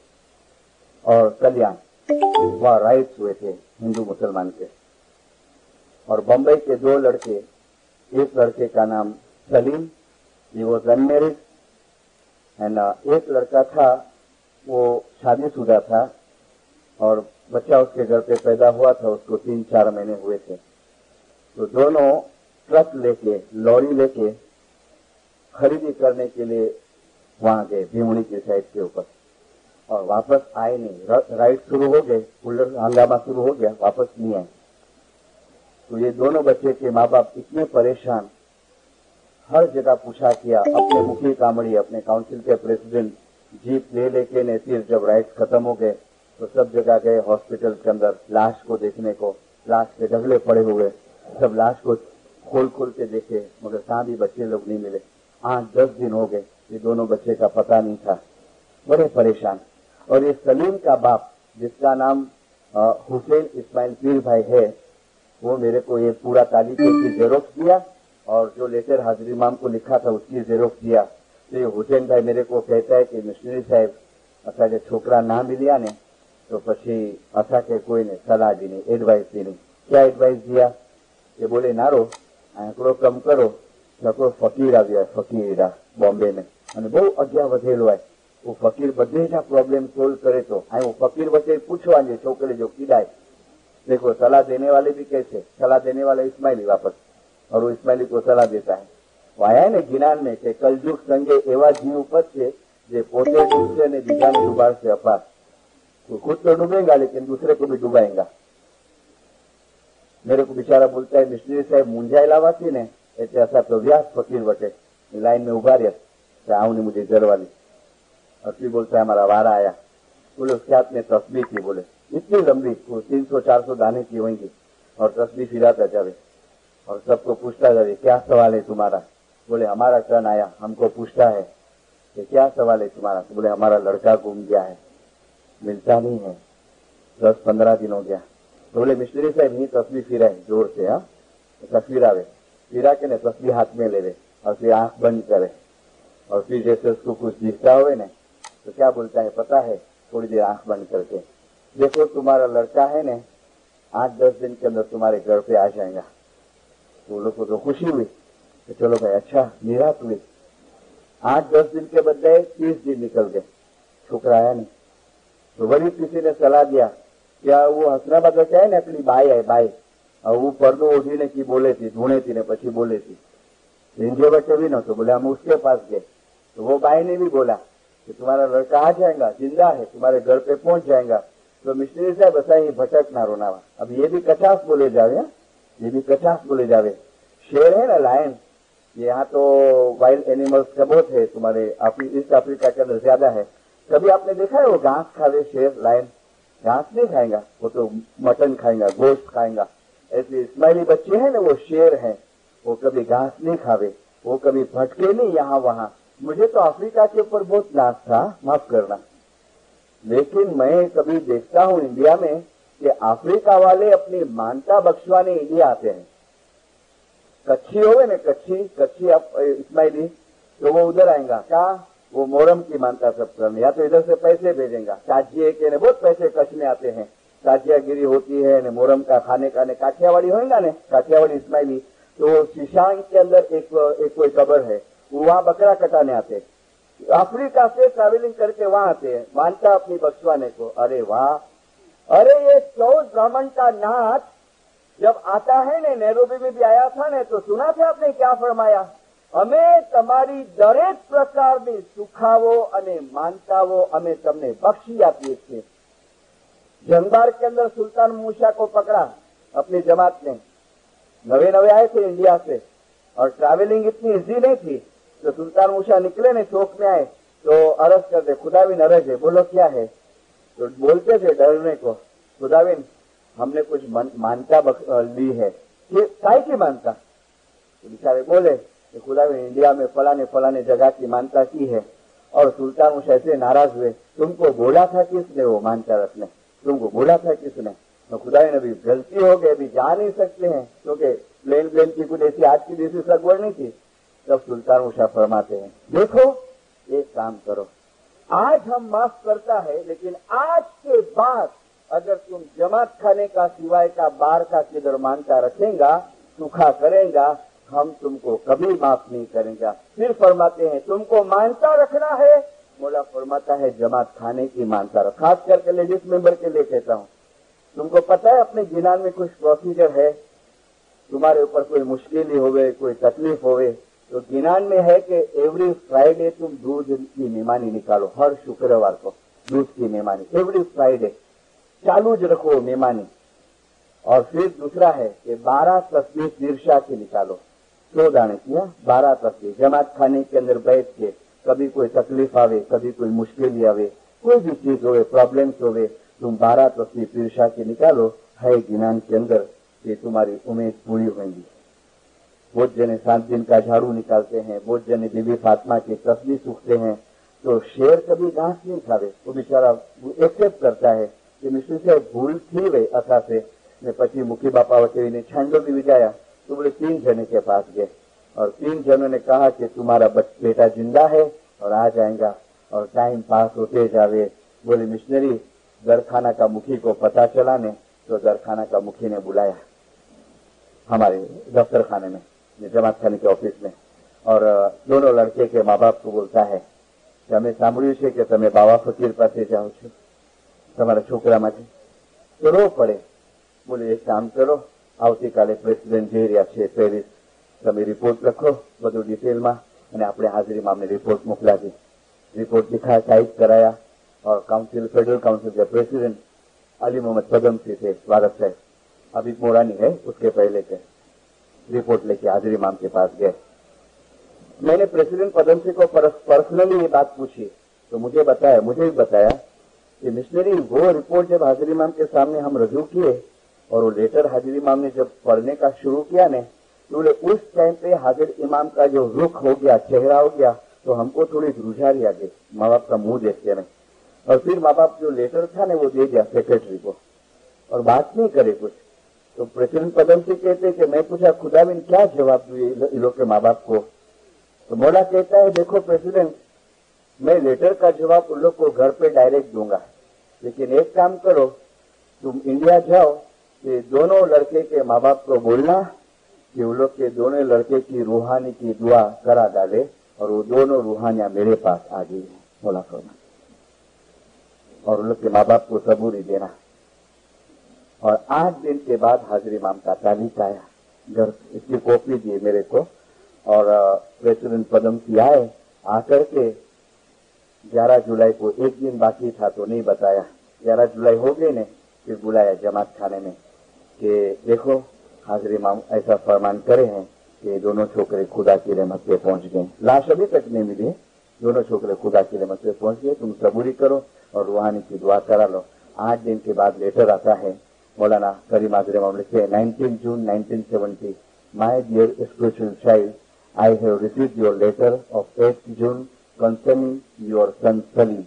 और कल्याण, वहां राइट्स हुए थे हिंदू मुसलमान के। और बम्बई के दो लड़के, एक लड़के का नाम Salim, he was unmarried, and एक लड़का था वो शादीशुदा था और बच्चा उसके घर पे पैदा हुआ था, उसको 3-4 महीने हुए थे। तो दोनों ट्रक लेके, लॉरी लेके खरीदी करने के लिए वहां गए भिवनी की साइड के ऊपर, और वापस आए नहीं। राइड शुरू हो गए, हंगामा शुरू हो गया, वापस नहीं आए। तो ये दोनों बच्चे के माँ बाप इतने परेशान, हर जगह पूछा किया, अपने मुखी कामड़ी, अपने काउंसिल के प्रेसिडेंट जीप ले लेके ने, फिर जब राइड्स खत्म हो गए तो सब जगह गए हॉस्पिटल के अंदर लाश को देखने को। लाश के ढगले पड़े हुए, सब लाश को खोल खोल के देखे, मगर कहाँ भी बच्चे लोग नहीं मिले। 8-10 दिन हो गए, ये दोनों बच्चे का पता नहीं था, बड़े परेशान। और ये सलीम का बाप, जिसका नाम हुसैन इस्माइल पीर भाई है, वो मेरे को ये पूरा तालीके की जेरोक्स दिया, और जो लेटर हाजिर इमाम को लिखा था उसकी जेरोक्स दिया। तो ये हुसैन भाई मेरे को कहता है कि मिशनरी साहब असा के छोकरा ना मिलिया ने तो पछी असा के कोई ने सलाह दी नहीं, एडवाइस दी नहीं। क्या एडवाइस दिया? ये बोले नारो आंकड़ो कम करो, नको फकीर आ गया, फकीर बॉम्बे में, અને બહુ અગ્યા વધેલો હોય। वो फकीर बधे ज प्रॉब्लम सोल्व करे तो वो फकीर बच्चे पूछवा छोकरे जो कीडाय। देखो सलाह देने वाले भी कैसे, सलाह देने वाला इस्माइली वापस, और वो इस्माइली को सलाह देता है। वो आया ने ज्ञान में कि कलजुग संगे एवा जीव पछे जे पोते डूबसे ने बीजाने डुबाड़से अपार। वो खुद तो डूबेगा लेकिन दूसरे को भी डुबाएगा। मेरे को बेचारा बोलता है मिशनरी साहब मुंजाएला वासी ने एटले असा तो व्यास फकीर वटे लाइन में उभा रहा, आऊं ने मुझे जरवाली। और फिर बोलता है हमारा वारा आया। बोले उसके हाथ में तस्बीह थी, बोले इतनी लंबी, 300-400 दाने की होंगी, और तस्बीह फिराता जावे और सबको पूछता जावे क्या सवाल है तुम्हारा। बोले हमारा टर्न आया, हमको पूछता है कि क्या सवाल है तुम्हारा। तो बोले हमारा लड़का गुम गया है, मिलता नहीं है, 10-15 दिन हो गया। तो बोले मिस्त्री साहब ये तस्बीह फिरा है जोर से, हाँ तस्वीर आवे, फिरा के ने तस्बीह हाथ में ले ले और फिर आंख बंद करे, और फिर जैसे उसको कुछ दिखता हुए ने तो क्या बोलता है पता है, थोड़ी देर आंख बंद करके देखो तुम्हारा लड़का है ने 8-10 दिन के अंदर तुम्हारे घर पे आ जाएगा। तो लोग को तो खुशी हुई तो चलो भाई अच्छा निराश हुई। 8-10 दिन के बजाय 30 दिन निकल गए, छोकरा आया नहीं। तो वही किसी ने सलाह दिया क्या वो हसनाबाद वच्चे है ने अपनी बाई है बाई, और वो पर्दो ओढ़ी ने की बोले थी, ढूंढे थी ने पछी बोले थी, इंडिया बच्चे भी न तो बोले हम उसके पास गए। तो वो बाई ने भी बोला कि तुम्हारा लड़का आ जाएगा, जिंदा है, तुम्हारे घर पे पहुंच जाएगा। तो मिस्त्री साहब बताइए भटकना रोनावा। अब ये भी 50 बोले जावे, ये भी 50 बोले जावे। शेर है ना लायन, ये यहाँ तो वाइल्ड एनिमल्स का बहुत है, तुम्हारे ईस्ट अफ्रीका के अंदर ज्यादा है। कभी आपने देखा है वो घास खावे शेर लायन? घास नहीं खाएगा, वो तो मटन खाएगा, गोश्त खाएगा। ऐसे इस्माइली बच्चे हैं ना वो शेर हैं, वो कभी घास नहीं खावे, वो कभी भटके नहीं यहाँ वहां। मुझे तो अफ्रीका के ऊपर बहुत नाज था, माफ करना, लेकिन मैं कभी देखता हूँ इंडिया में कि अफ्रीका वाले अपनी मानता बख्शवाने इंडिया आते हैं। कच्छी होवे ने, कच्छी आप इस्माइली, तो वो उधर आएगा क्या, वो मोहरम की मानता सब करने, या तो इधर से पैसे भेजेगा। ताजिए के ने बहुत पैसे कच्छ में आते हैं, ताजियागिरी होती है ने, मोहरम का खाने का ने, काठियावाड़ी होगा ने, काठियावाड़ी इस्माइली, तो शीशांग के अंदर एक कोई कब्र है, वहां बकरा कटाने आते हैं। अफ्रीका से ट्रैवलिंग करके वहां आते हैं, मानता अपनी बख्शवाने को। अरे वाह, अरे ये 14 ब्राह्मण का नाच जब आता है ने, नैरोबी में भी आया था ने, तो सुना था आपने क्या फरमाया, અમે તમારી દરેક પ્રકારની સુખાવો અને માનતાઓ અમે તમને બક્ષી આપીએ છીએ। जंगबार के अंदर सुल्तान मूसा को पकड़ा अपनी जमात ने, नवे नवे आए थे इंडिया से और ट्रैवलिंग इतनी इजी नहीं थी, तो सुल्तान मूसा निकले ने, चौक में आए तो अर्ज कर दे, खुदाविन अर्ज है, बोलो क्या है, तो बोलते थे डरने को, खुदाविन हमने कुछ मानता ली है। काय की मानता, तो बेचारे बोले कि खुदाविन इंडिया में फलाने जगह की मानता की है। और सुल्तान मूसा ऐसे नाराज हुए, तुमको बोला था किसने वो मानता रखने, तुमको बोला था किसने। तो खुदाविन अभी गलती हो गई, अभी जा नहीं सकते हैं, क्योंकि प्लेन की कुछ ऐसी आज की जैसी सगवड़ नहीं थी। तब सुल्तान मूसा फरमाते हैं, देखो एक काम करो, आज हम माफ करता है, लेकिन आज के बाद अगर तुम जमात खाने का सिवाय का बार का किधर मानता रखेगा, सूखा करेगा, हम तुमको कभी माफ नहीं करेंगे। फिर फरमाते हैं, तुमको मानता रखना है, मौला फरमाता है जमात खाने की मानता रखो। खास करके लेडीज मेंबर के लिए कहता हूँ, तुमको पता है अपने जिनान में कुछ प्रोसीजर है, तुम्हारे ऊपर कोई मुश्किल होवे, कोई तकलीफ होवे, तो गिनान में है कि एवरी फ्राइडे तुम दूध की मेहमानी निकालो, हर शुक्रवार को दूध की मेहमानी, एवरी फ्राइडे चालू ज रखो मेहमानी। और फिर दूसरा है कि 12 तस्वीर दिरशा की निकालो, 100 दाने किया, 12 तस्वीर जमात खाने के अंदर बैठ के, कभी कोई तकलीफ आवे, कभी कोई मुश्किल आवे, कोई भी चीज होवे, प्रॉब्लम्स होवे, तुम 12 तस्वीर दिरशा की निकालो, है गिनान के अंदर कि तुम्हारी उम्मीद पूरी होंगी। बहुत जने 7 दिन का झाड़ू निकालते हैं, बहुत जने बीबी फातिमा की तस्वीर सूखते हैं, तो शेर कभी घास नहीं खावे, वो बेचारा एक्सेप्ट करता है कि मिश्री से भूल थी वे असा से ने, पची मुखी बापा वचे ने छांडो भी विजाया, तो बोले 3 जने के पास गए और 3 जनों ने कहा कि तुम्हारा बेटा जिंदा है और आ जाएगा और टाइम पास होते जावे। बोले मिशनरी, दरखाना का मुखी को पता चला ने, तो दरखाना का मुखी ने बुलाया हमारे दफ्तर खाने में, जमात खाने के ऑफिस में, और दोनों लड़के के माँ बाप को बोलता है कि हमें सांभळ्યું છે કે તમે બાવા ફકીર પાસે જાઓ છો તમારા છોકરા માટે, તો રો પડે। બોલે એક કામ કરો, આવતીકાલે પ્રેસિડેન્ટ જઈ રહ્યા છે પેરિસ, તમે રિપોર્ટ લખો બધું ડિટેલમાં અને આપણે હાજરીમાં અમને રિપોર્ટ મોકલાવી। रिपोर्ट लिखा, टाइप कराया और काउंसिल, फेडरल काउंसिल के प्रेसिडेंट अली मोहम्मद पदमसी थे, वारस साहब अभी मोरानी है, उसके पहले के रिपोर्ट लेके हाजिर इमाम के पास गए। मैंने प्रेसिडेंट पदमसी को पर्सनली ये बात पूछी, तो मुझे भी बताया कि मिशनरी वो रिपोर्ट जब हाजिर इमाम के सामने हम रजू किए और वो लेटर हाजिर इमाम ने जब पढ़ने का शुरू किया ने, तो बोले उस टाइम पे हाजिर इमाम का जो रुख हो गया, चेहरा हो गया, तो हमको थोड़ी रुझारी आ गई माँ बाप का मुंह देखते में। और फिर माँ बाप जो लेटर था ना वो दे दिया सेक्रेटरी को और बात नहीं करे कुछ। तो प्रेसिडेंट पदमसी कहते कि मैं पूछा खुदाविन क्या जवाब दूं इन लोग के माँ बाप को, तो मौला कहता है देखो प्रेसिडेंट, मैं लेटर का जवाब उन लोग को घर पे डायरेक्ट दूंगा, लेकिन एक काम करो, तुम इंडिया जाओ कि दोनों लड़के के माँ बाप को बोलना कि उन लोग के दोनों लड़के की रूहानी की दुआ करा डाले और वो दोनों रूहानियां मेरे पास आ गई है मौला फरमा, और उन लोग के माँ बाप को सबूरी देना। और 8 दिन के बाद हाजिर इमाम का तारीख आया, घर इसकी कॉपी दी मेरे को, और प्रेसिडेंट पदमसी आए, आकर के 11 जुलाई को एक दिन बाकी था तो नहीं बताया, 11 जुलाई हो गई ने, फिर बुलाया जमात खाने में कि देखो हाजिर इमाम ऐसा फरमान करे हैं कि दोनों छोकरे खुदा की रहमत पे पहुंच गए, लाश अभी तक नहीं मिली, दोनों छोकरे खुदा की रहमत पे पहुंच गए, तुम सबूरी करो और रूहानी की दुआ करा लो। 8 दिन के बाद लेटर आता है, मौलाना करीम हाजिर इमाम लिखते 19 June 1970, my dear spiritual child, I have received your letter of 8th June concerning your son Salim.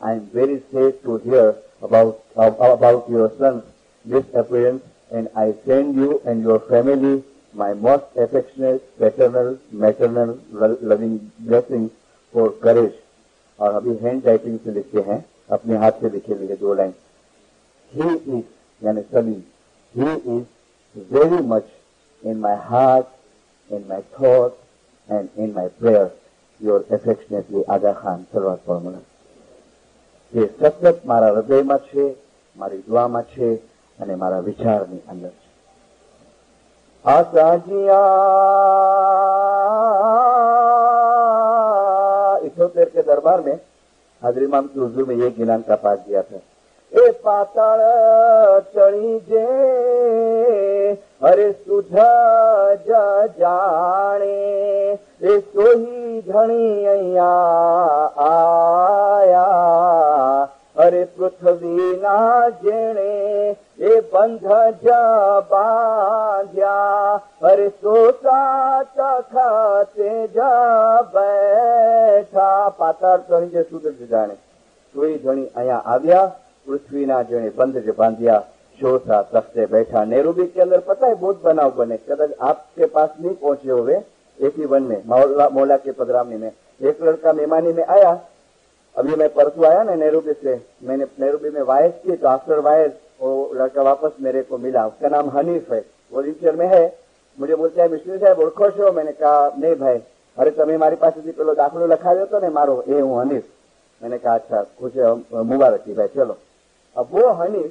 I am very sad to hear about your son's disappearance, and I send you and your family my most affectionate, paternal, maternal, loving blessings for courage. और अभी hand writing से लिखते हैं, अपने हाथ से लिखे हुए 2 लाइन. He is, यानी Salim, he is very much in my heart, in my thoughts, and in my prayers. Your affectionately, Aga Khan, Sarwat Formula. એ સતત મારા હૃદયમાં છે, મારી દુઆમાં છે અને મારા વિચારની અંદર છે. आसाजिया 78 के दरबार में हाजरी इमाम की हुजूर में ये गिलान का पाठ दिया था. ए पाताल चढ़ी जे अरे सुधा जा जाने ए सोही धणी अया आया अरे पृथ्वी ना जेणे ए बंध जा बांध्या अरे सोता खाते जा बैठा. पाताल चढ़ी जे सुध जाने सोई धणी अया आव्या पृथ्वीना जेणे बंध ज बांध्या शोसा तख्ते बैठा. नेहरूबी के अंदर पता है बहुत बनाव बने, कदाच आपके पास नहीं पहुंचे हुए. 81 में मौला के पदरामनी में एक लड़का मेहमानी में आया. अभी मैं परसों आया ना नेहरूबी से, मैंने नेहरूबी में वायस की, तो आफ्टर वायस वो लड़का वापस मेरे को मिला. उसका नाम हनीफ है, वो रिचर में है. मुझे बोलता है मिस्त्री साहब ओळखो છો? मैंने कहा नहीं भाई. अरे તમે મારી પાસેથી પેલો દાખલો લખાવ્યો હતો ને મારો, એ હું હનીફ. मैंने कहा अच्छा खुश मुबारक भाई चलो. अब वो हनीफ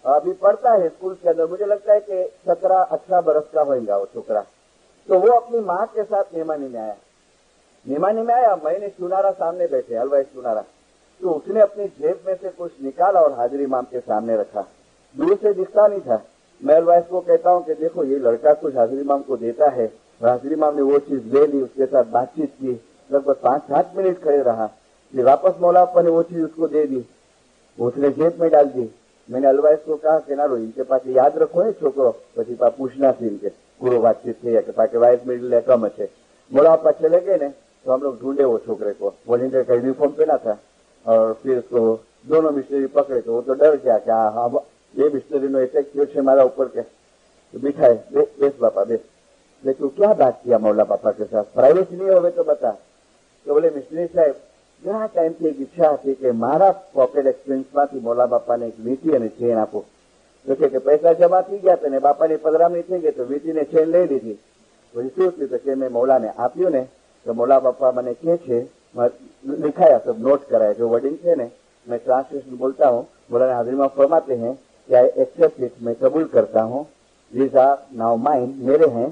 अभी पढ़ता है स्कूल के अंदर, मुझे लगता है कि 17-18 बरस का होगा वो छोकरा. तो वो अपनी माँ के साथ मेहमानी में आया. मैंने चुनारा सामने बैठे, हलवाई चुनारा. तो उसने अपनी जेब में से कुछ निकाला और हाजिरी इमाम के सामने रखा. दूर से दिखता नहीं था. मैं हलवाई को कहता हूँ कि देखो ये लड़का कुछ हाजिरी इमाम को देता है. हाजिरी इमाम ने वो चीज ले ली, उसके साथ बातचीत की, लगभग 5-7 मिनट खड़े रहा. फिर वापस मौला अप्पा ने वो चीज उसको दे दी, उसने जेब में डाल दी. मैंने हलवाई को कहा कि ना रो इनके पास याद रखो है छोकरो, પછી पूछना थी इनके पूरा बातचीत थी कि पाके वाइस मिडिल कम है. मौला अप्पा चले गए ने तो हम लोग ढूंढे वो छोकरे को. वॉलंटियर का यूनिफॉर्म पहना था और फिर उसको दोनों मिस्त्री पकड़े तो वो तो डर गया कि हाँ ये मिस्त्री नो अटैक क्यों है हमारा ऊपर के. तो बिठाए, बेस बापा बेस. लेकिन क्या बात किया मौला पापा के साथ, प्राइवेसी नहीं होवे तो बता. तो बोले मिस्त्री साहब ઘણા ટાઈમથી એક ઈચ્છા હતી કે મારા પોકેટ એક્સપેન્સમાંથી મોલા બાપાને એક વીંટી અને ચેન આપો. તો કે પૈસા જમા થઈ ગયા હતા ને બાપાની પધરામણી થઈ ગઈ તો વીંટીને ચેન લઈ લીધી. પછી શું થયું તો કે મેં મૌલાને આપ્યું ને તો મૌલા બાપા મને કહે છે, लिखाया सब नोट कराया जो वर्डिंग है ना, मैं ट्रांसलेशन बोलता हूँ. मौलाना हाजिरी इमाम फरमाते हैं कि आई एक्सेप्ट इट, मैं कबूल करता हूँ. दीज आर नाउ माइन, मेरे हैं,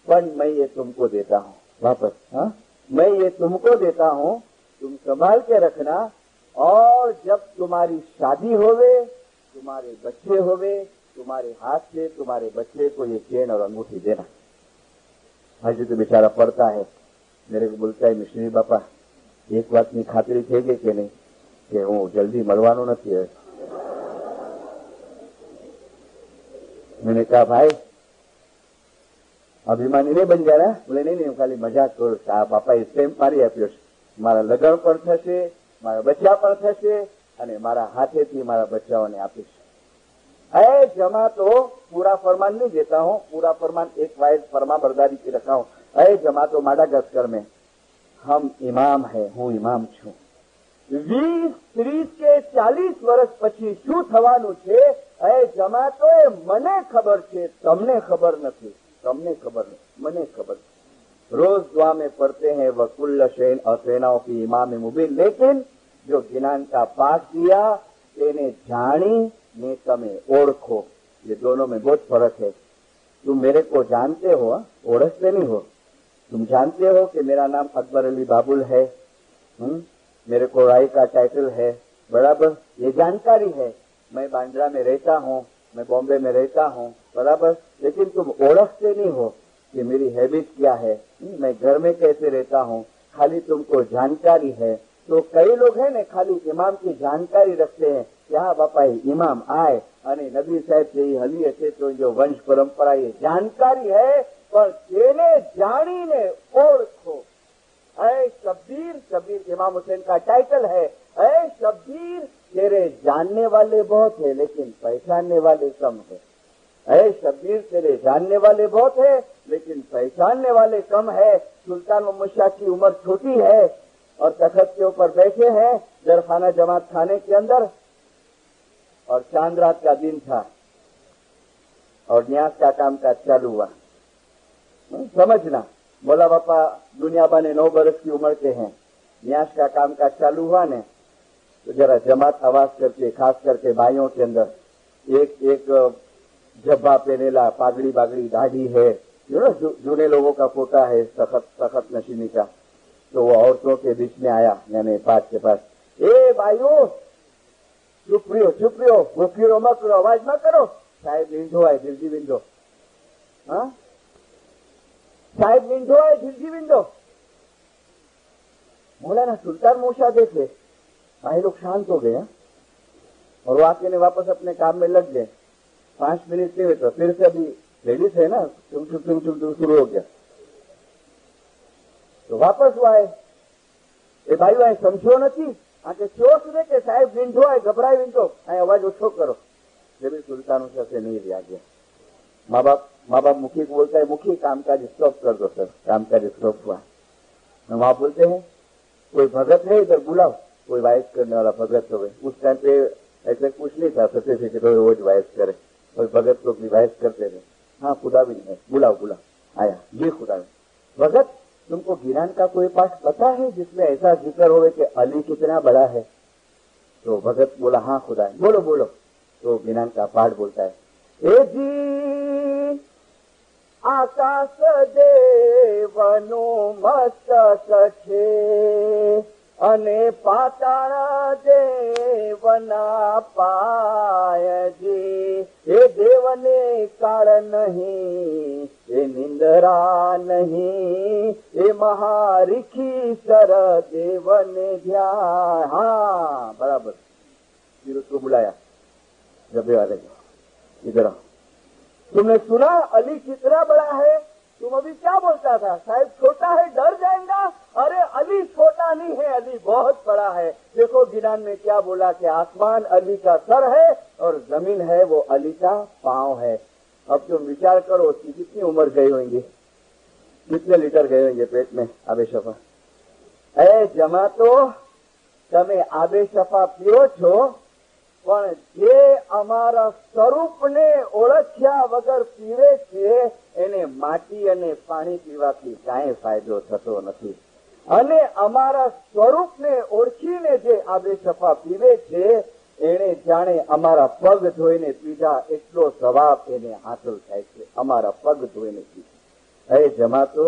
पर मैं ये तुमको देता हूँ वापस. हाँ, मैं ये तुमको देता हूँ, तुम संभाल के रखना. और जब तुम्हारी शादी होवे, तुम्हारे बच्चे होवे, तुम्हारे हाथ से तुम्हारे बच्चे को ये चेन और अंगूठी देना. हाजी तो बेचारा पढ़ता है, मेरे को बोलता है मिश्री बापा एक वातनी खातरी થઈ ગઈ કે નહીં કે હું જલ્દી મળવાનો નથી. मैंने कहा भाई अभिमानी नहीं बन जा रहा. बोले नहीं હું ખાલી મજાક કરું. આ બાપા એ સ્ટેમ્પ મારી આપ્યો છે, મારા લગ્ન પણ થશે, મારા બચ્ચા પણ થશે અને મારા હાથેથી મારા બચ્ચાઓને આપીશ. ऐ जमा तो पूरा फरमान नहीं देता हूँ, पूरा फरमान एक वाइज फरमा बरदारी की रखा हूँ. ऐ जमा तो माडागास्कर में हम इमाम है, हूँ इमाम छू. 20, 30 के 40 વર્ષ પછી શું થવાનું છે ऐ जमा तो મને ખબર છે, તમને ખબર નથી. તમને ખબર नहीं, મને ખબર. रोज दुआ में पढ़ते हैं वकुल्ल शैन और सेनाओं की इमाम मुबीन. लेकिन जो ज्ञान का पाठ किया तेने जानी ने तमे ओळखो. ये दोनों में बहुत फर्क है. तुम मेरे को जानते हो, ओळखते नहीं हो. तुम जानते हो कि मेरा नाम अकबर अली बाबुल है, मेरे को राय का टाइटल है, बराबर, ये जानकारी है. मैं बांद्रा में रहता हूँ, मैं बॉम्बे में रहता हूँ, बराबर. लेकिन तुम ओळखते नहीं हो कि मेरी हैबिट क्या है, मैं घर में कैसे रहता हूँ. खाली तुमको जानकारी है. तो कई लोग हैं ने खाली इमाम की जानकारी रखते हैं कि हाँ बापा इमाम आए અને નબી સાહેબ से હલી હશે તો જો વંશ પરંપરા એ जानकारी है. पर તેને જાણીને ઓળખો. ऐ शब्बीर, शब्बीर इमाम हुसैन का टाइटल है. ऐ शब्बीर तेरे जानने वाले बहुत है लेकिन पहचानने वाले कम है. اے شبیر तेरे जानने वाले बहुत है लेकिन पहचानने वाले कम है। सुल्तान मोहम्मद शाह की उम्र छोटी है और तख्त के ऊपर बैठे हैं दरखाना जमात खाने के अंदर, और चांद रात का दिन था और न्यास का कामकाज चालू हुआ। समझना, मौला बापा दुनियाबा ने 9 बरस की उम्र के हैं, न्यास का कामकाज चालू हुआ ने तो जरा जमात आवाज करके, खास करके भाइयों के अंदर एक जब्बा पहनेला, पागड़ी बागड़ी दाढ़ी है, जूने लोगों का फोटा है तखत नशीनी का, तो वो औरतों के बीच में आया, यानी पास के पास, ए भाइयों चुप रहो, भूखीरो मत करो, आवाज मत करो, साहेब नींदो है दिलजी विंदो, हाँ साहेब नींदो है दिलजी विंदो। मौलाना सुल्तान मोशा देखे भाई लोग शांत हो गए और वो आके ने वापस अपने काम में लग गए। 5 मिनट नहीं हुए तो फिर से अभी लेडीज है ना, तुम शुरू हो गया, तो वापस वो आए, ए भाई भाई समझो नहीं आके चोस दे के साहेब विंडो है, घबराए विंडो आवाज ओछो करो, जब सुल्तान से नहीं लिया गया। माँ बाप मुखी को बोलता है, मुखी कामकाज स्टॉप कर दो सर, कामकाज स्टॉप हुआ। वहां बोलते हैं कोई भगत है इधर बुलाओ, कोई वाइस करने वाला भगत हो गए। उस टाइम पे ऐसे कुछ नहीं था, सर्टिफिकेट हो रोज वाइस करे, कोई भगत को भी वाइस करते थे। हाँ खुदा भी नहीं, बुलाओ आया, ये खुदा है। भगत तुमको गिरान का कोई पाठ पता है जिसमें ऐसा जिक्र हो कि अली कितना बड़ा है? तो भगत बोला हाँ खुदा है, बोलो। तो गिरान का पाठ बोलता है, ए जी आकाश देवनो मस्तक छे अने पाताळ देवना पायजी, ए देवने काळ नहीं, ए निंदरा नहीं, ए महारिखी सर देवने ध्यान। हाँ बराबर, फिर उसको बुलाया, जबे वाले इधर आओ, तुमने सुना अली कितना बड़ा है? तुम अभी क्या बोलता था, साहब छोटा है डर जाएगा? अरे अली छोटा नहीं है, अली बहुत बड़ा है। देखो गिरान में क्या बोला कि आसमान अली का सर है और जमीन है वो अली का पांव है। अब तुम विचार करो उसकी कितनी उम्र गई होंगी, कितने लीटर गए होंगे पेट में आबे शफा। ए जमातो તમે આબે શફા પીઓ છો, પણ જે અમારા સ્વરૂપને ઓળખ્યા વગર પીવે છે એને માટી અને પાણી પીવાથી કાંઈ ફાયદો થતો નથી, અને અમારા સ્વરૂપને ઓળખીને જે આબે શફા પીવે છે એને જાણે અમારા પગ ધોઈને પીધા એટલો સવાબ એને હાંસલ થાય છે, અમારા પગ ધોઈને પીધા। એ જમાતો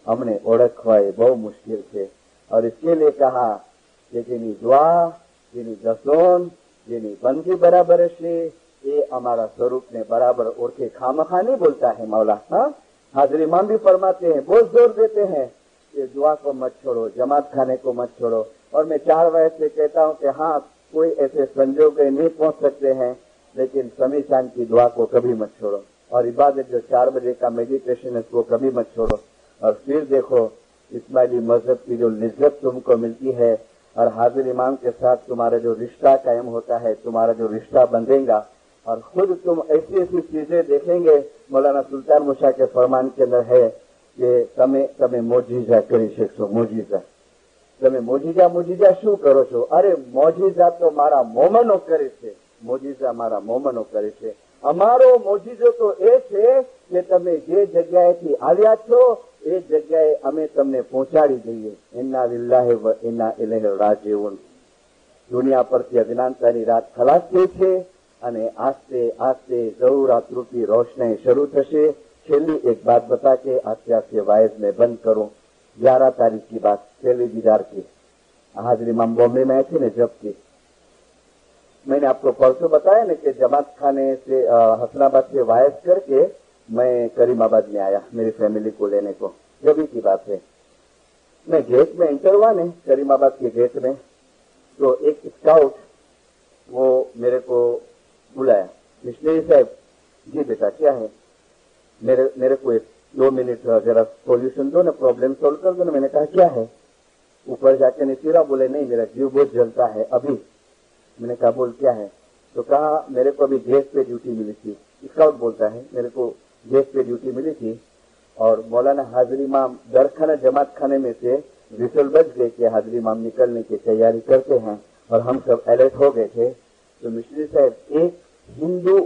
અમને ઓળખવા એ બહુ મુશ્કેલ છે, और इसके लिए कहा कि જેની દ્વા, જેની દસોન, જેની બંધી बराबर છે ये हमारा स्वरूप ने बराबर ओढ़े। खामखा नहीं बोलता है मौला, हाँ हाजिर इमाम भी फरमाते हैं, बहुत जोर देते हैं कि दुआ को मत छोड़ो, जमात खाने को मत छोड़ो। और मैं 4 बजे से कहता हूँ कि हाँ कोई ऐसे संजोग नहीं पहुंच सकते हैं, लेकिन समी शान की दुआ को कभी मत छोड़ो, और इबादत जो 4 बजे का मेडिटेशन है उसको कभी मत छोड़ो। और फिर देखो इस्माइली मजहब की जो लिज्जत तुमको मिलती है और हाजिर इमाम के साथ तुम्हारा जो रिश्ता कायम होता है, तुम्हारा जो रिश्ता बंधेगा और खुद तुम ऐसी ऐसी चीजें देखेंगे। मौलाना सुल्तान मुशा के फरमान के अंदर है कि તમે મોજીઝા કરી શકશો। મોજીઝા તમે મોજીઝા શું કરો છો? અરે મોજીઝા તો મારા મોમનો કરે છે, મોજીઝા મારા મોમનો કરે છે। અમારો મોજીઝો તો એ છે કે તમે જે જગ્યાએથી આવ્યા છો એ જગ્યાએ અમે તમને પહોંચાડી દઈએ। ઇન્ના લિલ્લાહિ વ ઇન્ના ઇલૈહિ રાજીઉન। દુનિયા પરથી અજ્ઞાનતાની રાત ખલાસ થઈ છે અને આસ્તે આસ્તે જરૂર આ ત્રુટી રોશનાઈ શરૂ થશે। છેલ્લી एक बात बता के आस्ते वायस में बंद करूं। 11 तारीख की बात, पहली दीदार की, हाजिर इमाम बॉम्बे में आए थे ना जब की, मैंने आपको परसों बताया ना कि जमात खाने से हसनाबाद से वायस करके मैं करीमाबाद में आया मेरी फैमिली को लेने को। जब की बात है, मैं गेट में एंटर हुआ ने करीमाबाद के गेट में, तो एक स्काउट वो मेरे को बुलाया, मिशनरी साहब जी बेटा क्या है, मेरे को 2 मिनट जरा सॉल्यूशन दो ना, प्रॉब्लम सोल्व कर दो ना। मैंने कहा क्या है? ऊपर जाके नितीरा बोले नहीं मेरा जीव बहुत जलता है अभी। मैंने कहा बोल क्या है? तो कहा मेरे को अभी गैस पे ड्यूटी मिली थी, स्काउट बोलता है, मेरे को गेट पे ड्यूटी मिली थी और मौलाना हाजिर इमाम दरखाना जमात खाने में से विसल बज गए कि हाजिर इमाम निकलने की तैयारी करते हैं और हम सब अलर्ट हो गए थे। तो मिस्त्री साहब एक हिंदू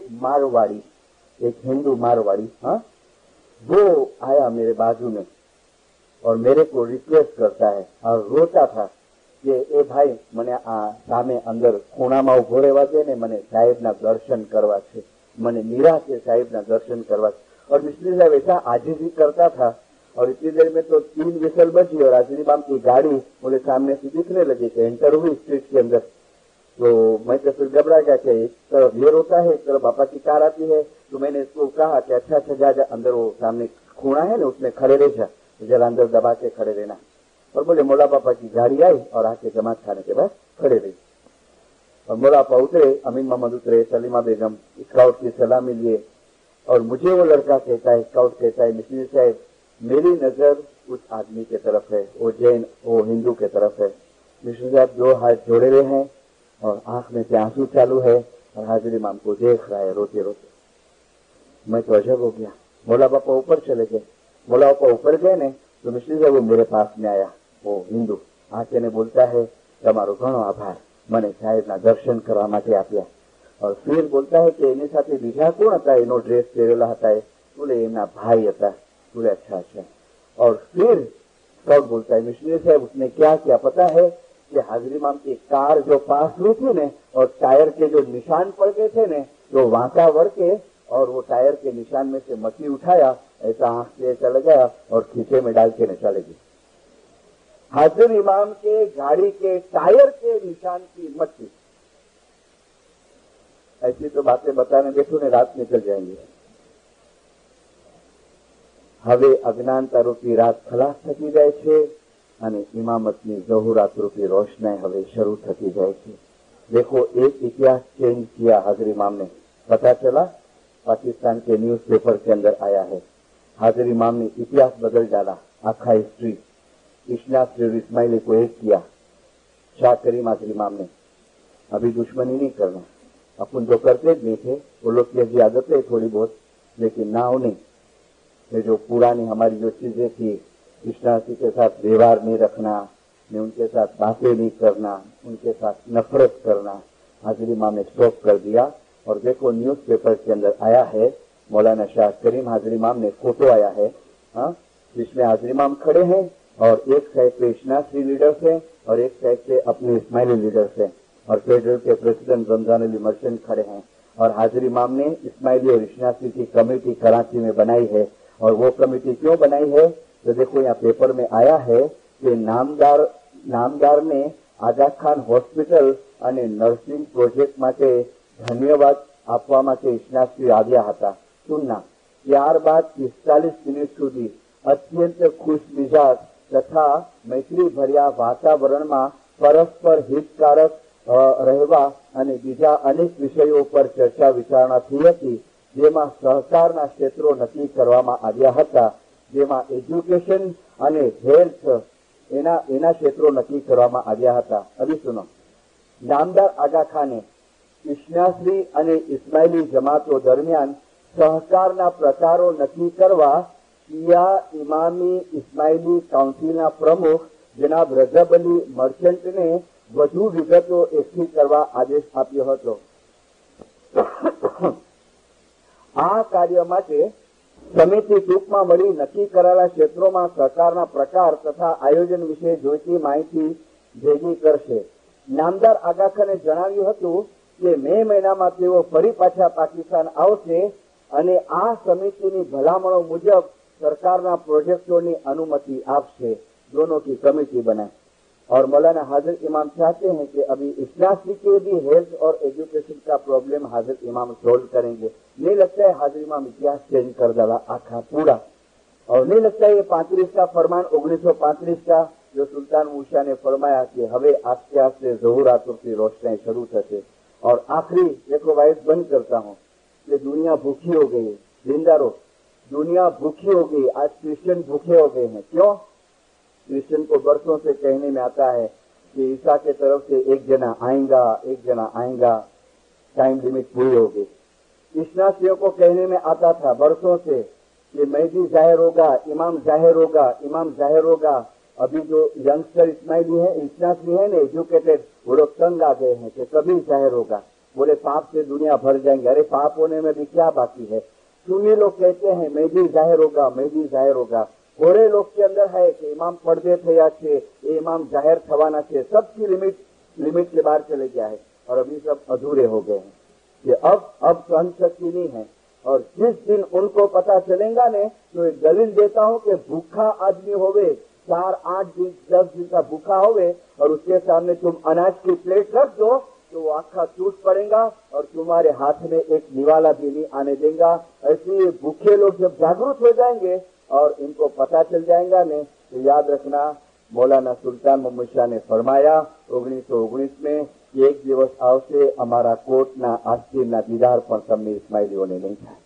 मारवाड़ी हाँ, वो आया मेरे बाजू में और मेरे को रिक्वेस्ट करता है और रोता था कि ए भाई મને આ સામે અંદર ખૂણામાં ઉભો રહેવા દે ને, મને સાહેબના દર્શન કરવા છે, મને નિરાશ છે સાહેબના दर्शन करवा। और मिस्त्री साहब ऐसा आजिजी करता था और इतनी देर में तो 3 विसल बजी और हाजिर इमाम की गाड़ी मुझे सामने से दिखने लगी कि एंटर हुई स्ट्रीट के अंदर। तो मैं तो फिर घबरा गया कि एक तरफ ये रोता है, एक तरफ बापा की कार आती है। तो मैंने इसको कहा कि अच्छा जा अंदर, वो सामने खूणा है ना उसमें खड़े रह जा, जरा अंदर दबा के खड़े रहना। और बोले मौला पापा की गाड़ी आई और आके जमात खाने के बाद खड़े रही। और मौला पापा उतरे, अमीन मोहम्मद उतरे, सलीमा बेगम स्काउट की सलामी लिए और मुझे वो लड़का कहता है, स्काउट कहता है, मिस्त्री साहब मेरी नजर उस आदमी के तरफ है, वो हिंदू के तरफ है। मिस्त्री साहब 2 हाथ जोड़े हुए हैं और आंख में से आंसू चालू है और हाजिर इमाम को देख रहा है रोते रोते। मैं तो अजब हो गया। मौला पापा ऊपर चले गए। मौला पापा ऊपर गए ने तो मिस्त्री साहब वो मेरे पास में आया, वो हिंदू आके ने बोलता है તમારો ઘણો આભાર, મને સાહેબના દર્શન કરવા માટે આપ્યા। और फिर बोलता है कि एनी साथे बीजा कोण हता, एनो ड्रेस पहेरेला हता, बोले एमना भाई हता। बोले अच्छा। और फिर स्काउट बोलता है मिस्त्री साहब उसने क्या किया पता है कि हाजिर इमाम की कार जो पास हुई थी ने और टायर के जो निशान पड़ गए थे ने, तो वांका वड़ के और वो टायर के निशान में से मट्टी उठाया, ऐसा आंख से ऐसा लगाया और खींचे में डाल के न चले गई। हाजिर इमाम के गाड़ी के टायर के निशान की मट्टी। ऐसी तो बातें बताने बैठो ने रात निकल जाएंगे। હવે અજ્ઞાનતા રૂપી રાત ખલાસ થતી જાય છે અને ઇમામતની ઝહુરાત રૂપી રોશનાઈ હવે શરૂ થતી જાય છે। देखो एक इतिहास चेंज किया हाजिर इमाम ने, पता चला पाकिस्तान के न्यूज़पेपर के अंदर आया है। हाजिर इमाम ने इतिहास बदल डाला, आखा हिस्ट्री। इस्लाम और इस्माइली को एक किया शाह करीम हाजिर इमाम ने। अभी दुश्मनी नहीं करना, अपन तो करते नहीं थे, वो लोग की ऐसी आदत है थोड़ी बहुत, लेकिन नाव नहीं। ये जो पुरानी हमारी जो चीजें थी, कृष्णासी के साथ व्यवहार नहीं रखना, उनके साथ बातें नहीं करना, उनके साथ नफरत करना, हाजिर इमाम ने स्टॉप कर दिया। और देखो न्यूज़पेपर के अंदर आया है, मौलाना शाह करीम हाजिर इमाम ने फोटो आया है, हाँ, जिसमें हाजिर इमाम खड़े हैं और एक साइड पे इस्लामी लीडर्स हैं और एक साइड पे अपने इस्माइली लीडर्स हैं और फेडरल के प्रेसिडेंट रमजान अली मर्चेंट खड़े हैं। और हाजिर इमाम ने इस्माइली और इस्लामी की कमेटी कराची में बनाई है। और वो कमेटी क्यों बनाई है तो देखो यहाँ पेपर में आया है कि नामदार ने आगा खान હોસ્પિટલ અને નર્સિંગ પ્રોજેક્ટ માટે ધન્યવાદ આપવા માટે ઇસ્લામી આવ્યા હતા સુન્ના। ત્યારબાદ 45 મિનિટ સુધી અત્યંત ખુશ મિજાજ તથા મૈત્રી ભર્યા વાતાવરણમાં પરસ્પર હિતકારક રહેવા અને બીજા અનેક વિષયો પર ચર્ચા વિચારણા થઈ હતી, જેમાં સહકારના ક્ષેત્રો નક્કી કરવામાં આવ્યા હતા, જેમાં એજ્યુકેશન અને હેલ્થ એના ક્ષેત્રો નક્કી કરવામાં આવ્યા હતા। હવે સુનો, નામદાર આગા ખાને ઇસ્લામી અને ઇસ્માઇલી જમાતો દરમિયાન સહકારના પ્રકારો નક્કી કરવા શિયા ઇમામી ઇસ્માઇલી કાઉન્સિલના પ્રમુખ જનાબ રજબ અલી મર્ચન્ટને વધુ વિગતો એકઠી કરવા આદેશ આપ્યો હતો। આ કાર્ય માટે સમિતિ ટૂંકમાં મળી નક્કી કરાયેલા ક્ષેત્રોમાં સહકારના પ્રકાર તથા આયોજન વિશે જોઈતી માહિતી ભેગી કરશે। નામદાર આગાખાને જણાવ્યું હતું કે મે મહિનામાં તેઓ ફરી પાછા પાકિસ્તાન આવશે અને આ સમિતિની ભલામણો મુજબ સરકારના પ્રોજેક્ટોની अनुमति આપશે। दोनों की कमेटी बनाए। और मौलाना हाजिर इमाम चाहते हैं कि अभी इस्लामी के भी हेल्थ और एजुकेशन का प्रॉब्लम हाजिर इमाम सोल्व करेंगे। नहीं लगता है हाजिर इमाम इतिहास चेंज कर डाला आखा पूरा। और नहीं लगता है ये 35 का फरमान 1935 का जो सुल्तान मूसा ने फरमाया कि हवे आस्ते आस्ते ज़हूरातों की रोशनाई शुरू थશે। और आखिरी देखो वाइस बंद करता हूँ कि दुनिया भूखी हो गई है। जिंदारो दुनिया भूखी हो गई, आज क्रिश्चियन भूखे हो गए हैं। क्यों? क्रिश्चियन को बरसों से कहने में आता है कि ईसा के तरफ से एक जना आएगा, टाइम लिमिट पूरी हो गई। इस्नासियों को कहने में आता था बरसों से कि मेहदी जाहिर होगा, इमाम जाहिर होगा, इमाम जाहिर होगा। अभी जो यंगस्टर इस्माइली है, इस्नासी है ना, एजुकेटेड, वो लोग तंग आ गए हैं कि कभी जाहिर होगा। बोले पाप से दुनिया भर जाएंगे। अरे पाप होने में भी क्या बाकी है। सुन्नी लोग कहते हैं मेहदी जाहिर होगा, मेहदी जाहिर होगा। थोड़े लोग के अंदर है कि इमाम पर्दे थया छे, इमाम जाहिर थवाना छे। सबकी लिमिट के बाहर चले गया है और अभी सब अधूरे हो गए हैं कि अब सहन शक्ति नहीं है। और जिस दिन उनको पता चलेगा ने तो एक दलील देता हूं कि भूखा आदमी होवे, 4, 8 दिन 10 दिन का भूखा होवे और उसके सामने तुम अनाज की प्लेट रख दो तो वो आखा टूट पड़ेगा और तुम्हारे हाथ में एक निवाला भी नहीं आने देगा। ऐसे भूखे लोग जब जागरूक हो जाएंगे और इनको पता चल जाएगा ने तो याद रखना, मौलाना सुल्तान मोहम्मद शाह ने फरमाया 1919 में कि एक दिवस आवશે અમારા કોટના આસ્તીનના દીદાર પણ તમને ઇસ્માઇલીઓને नहीं થાય,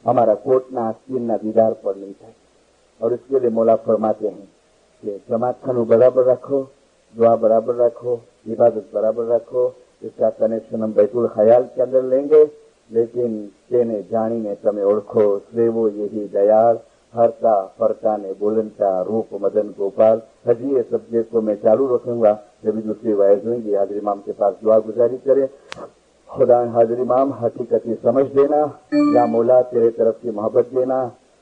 हमारा कोटना आस्तीनना दीदार पर नहीं થાય। और इसके लिए मौला फरमाते हैं कि जमात खानू बराबर रखो, दुआ बराबर रखो, इबादत बराबर रखो। इसका कनेक्शन हम बैतुल ख्याल के अंदर लेंगे, लेकिन तेने जानी ने तमे ओळखो श्रेवो यही दयाल हरता फरता ने बोलनता रूप मदन गोपाल। हजी ये सब्जेक्ट को मैं चालू रखूंगा, जब भी दूसरी वायज होंगी हाजिर इमाम के पास दुआ गुजारी करें। खुदा हाजिर इमाम हकीकती समझ देना, या मौला तेरे तरफ की मोहब्बत देना,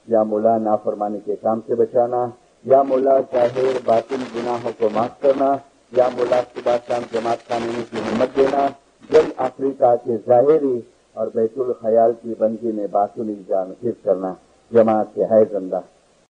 या मौला नाफरमानी के काम से बचाना, या मौला जाहिर बातिन गुनाहों को माफ करना, या मौला सुबह शाम जमात खाने की हिम्मत देना। जब अफ्रीका के जाहिरी और बैतुल ख्याल की बंदी में बातुनी जान फिर करना। जमात के है जिंदा।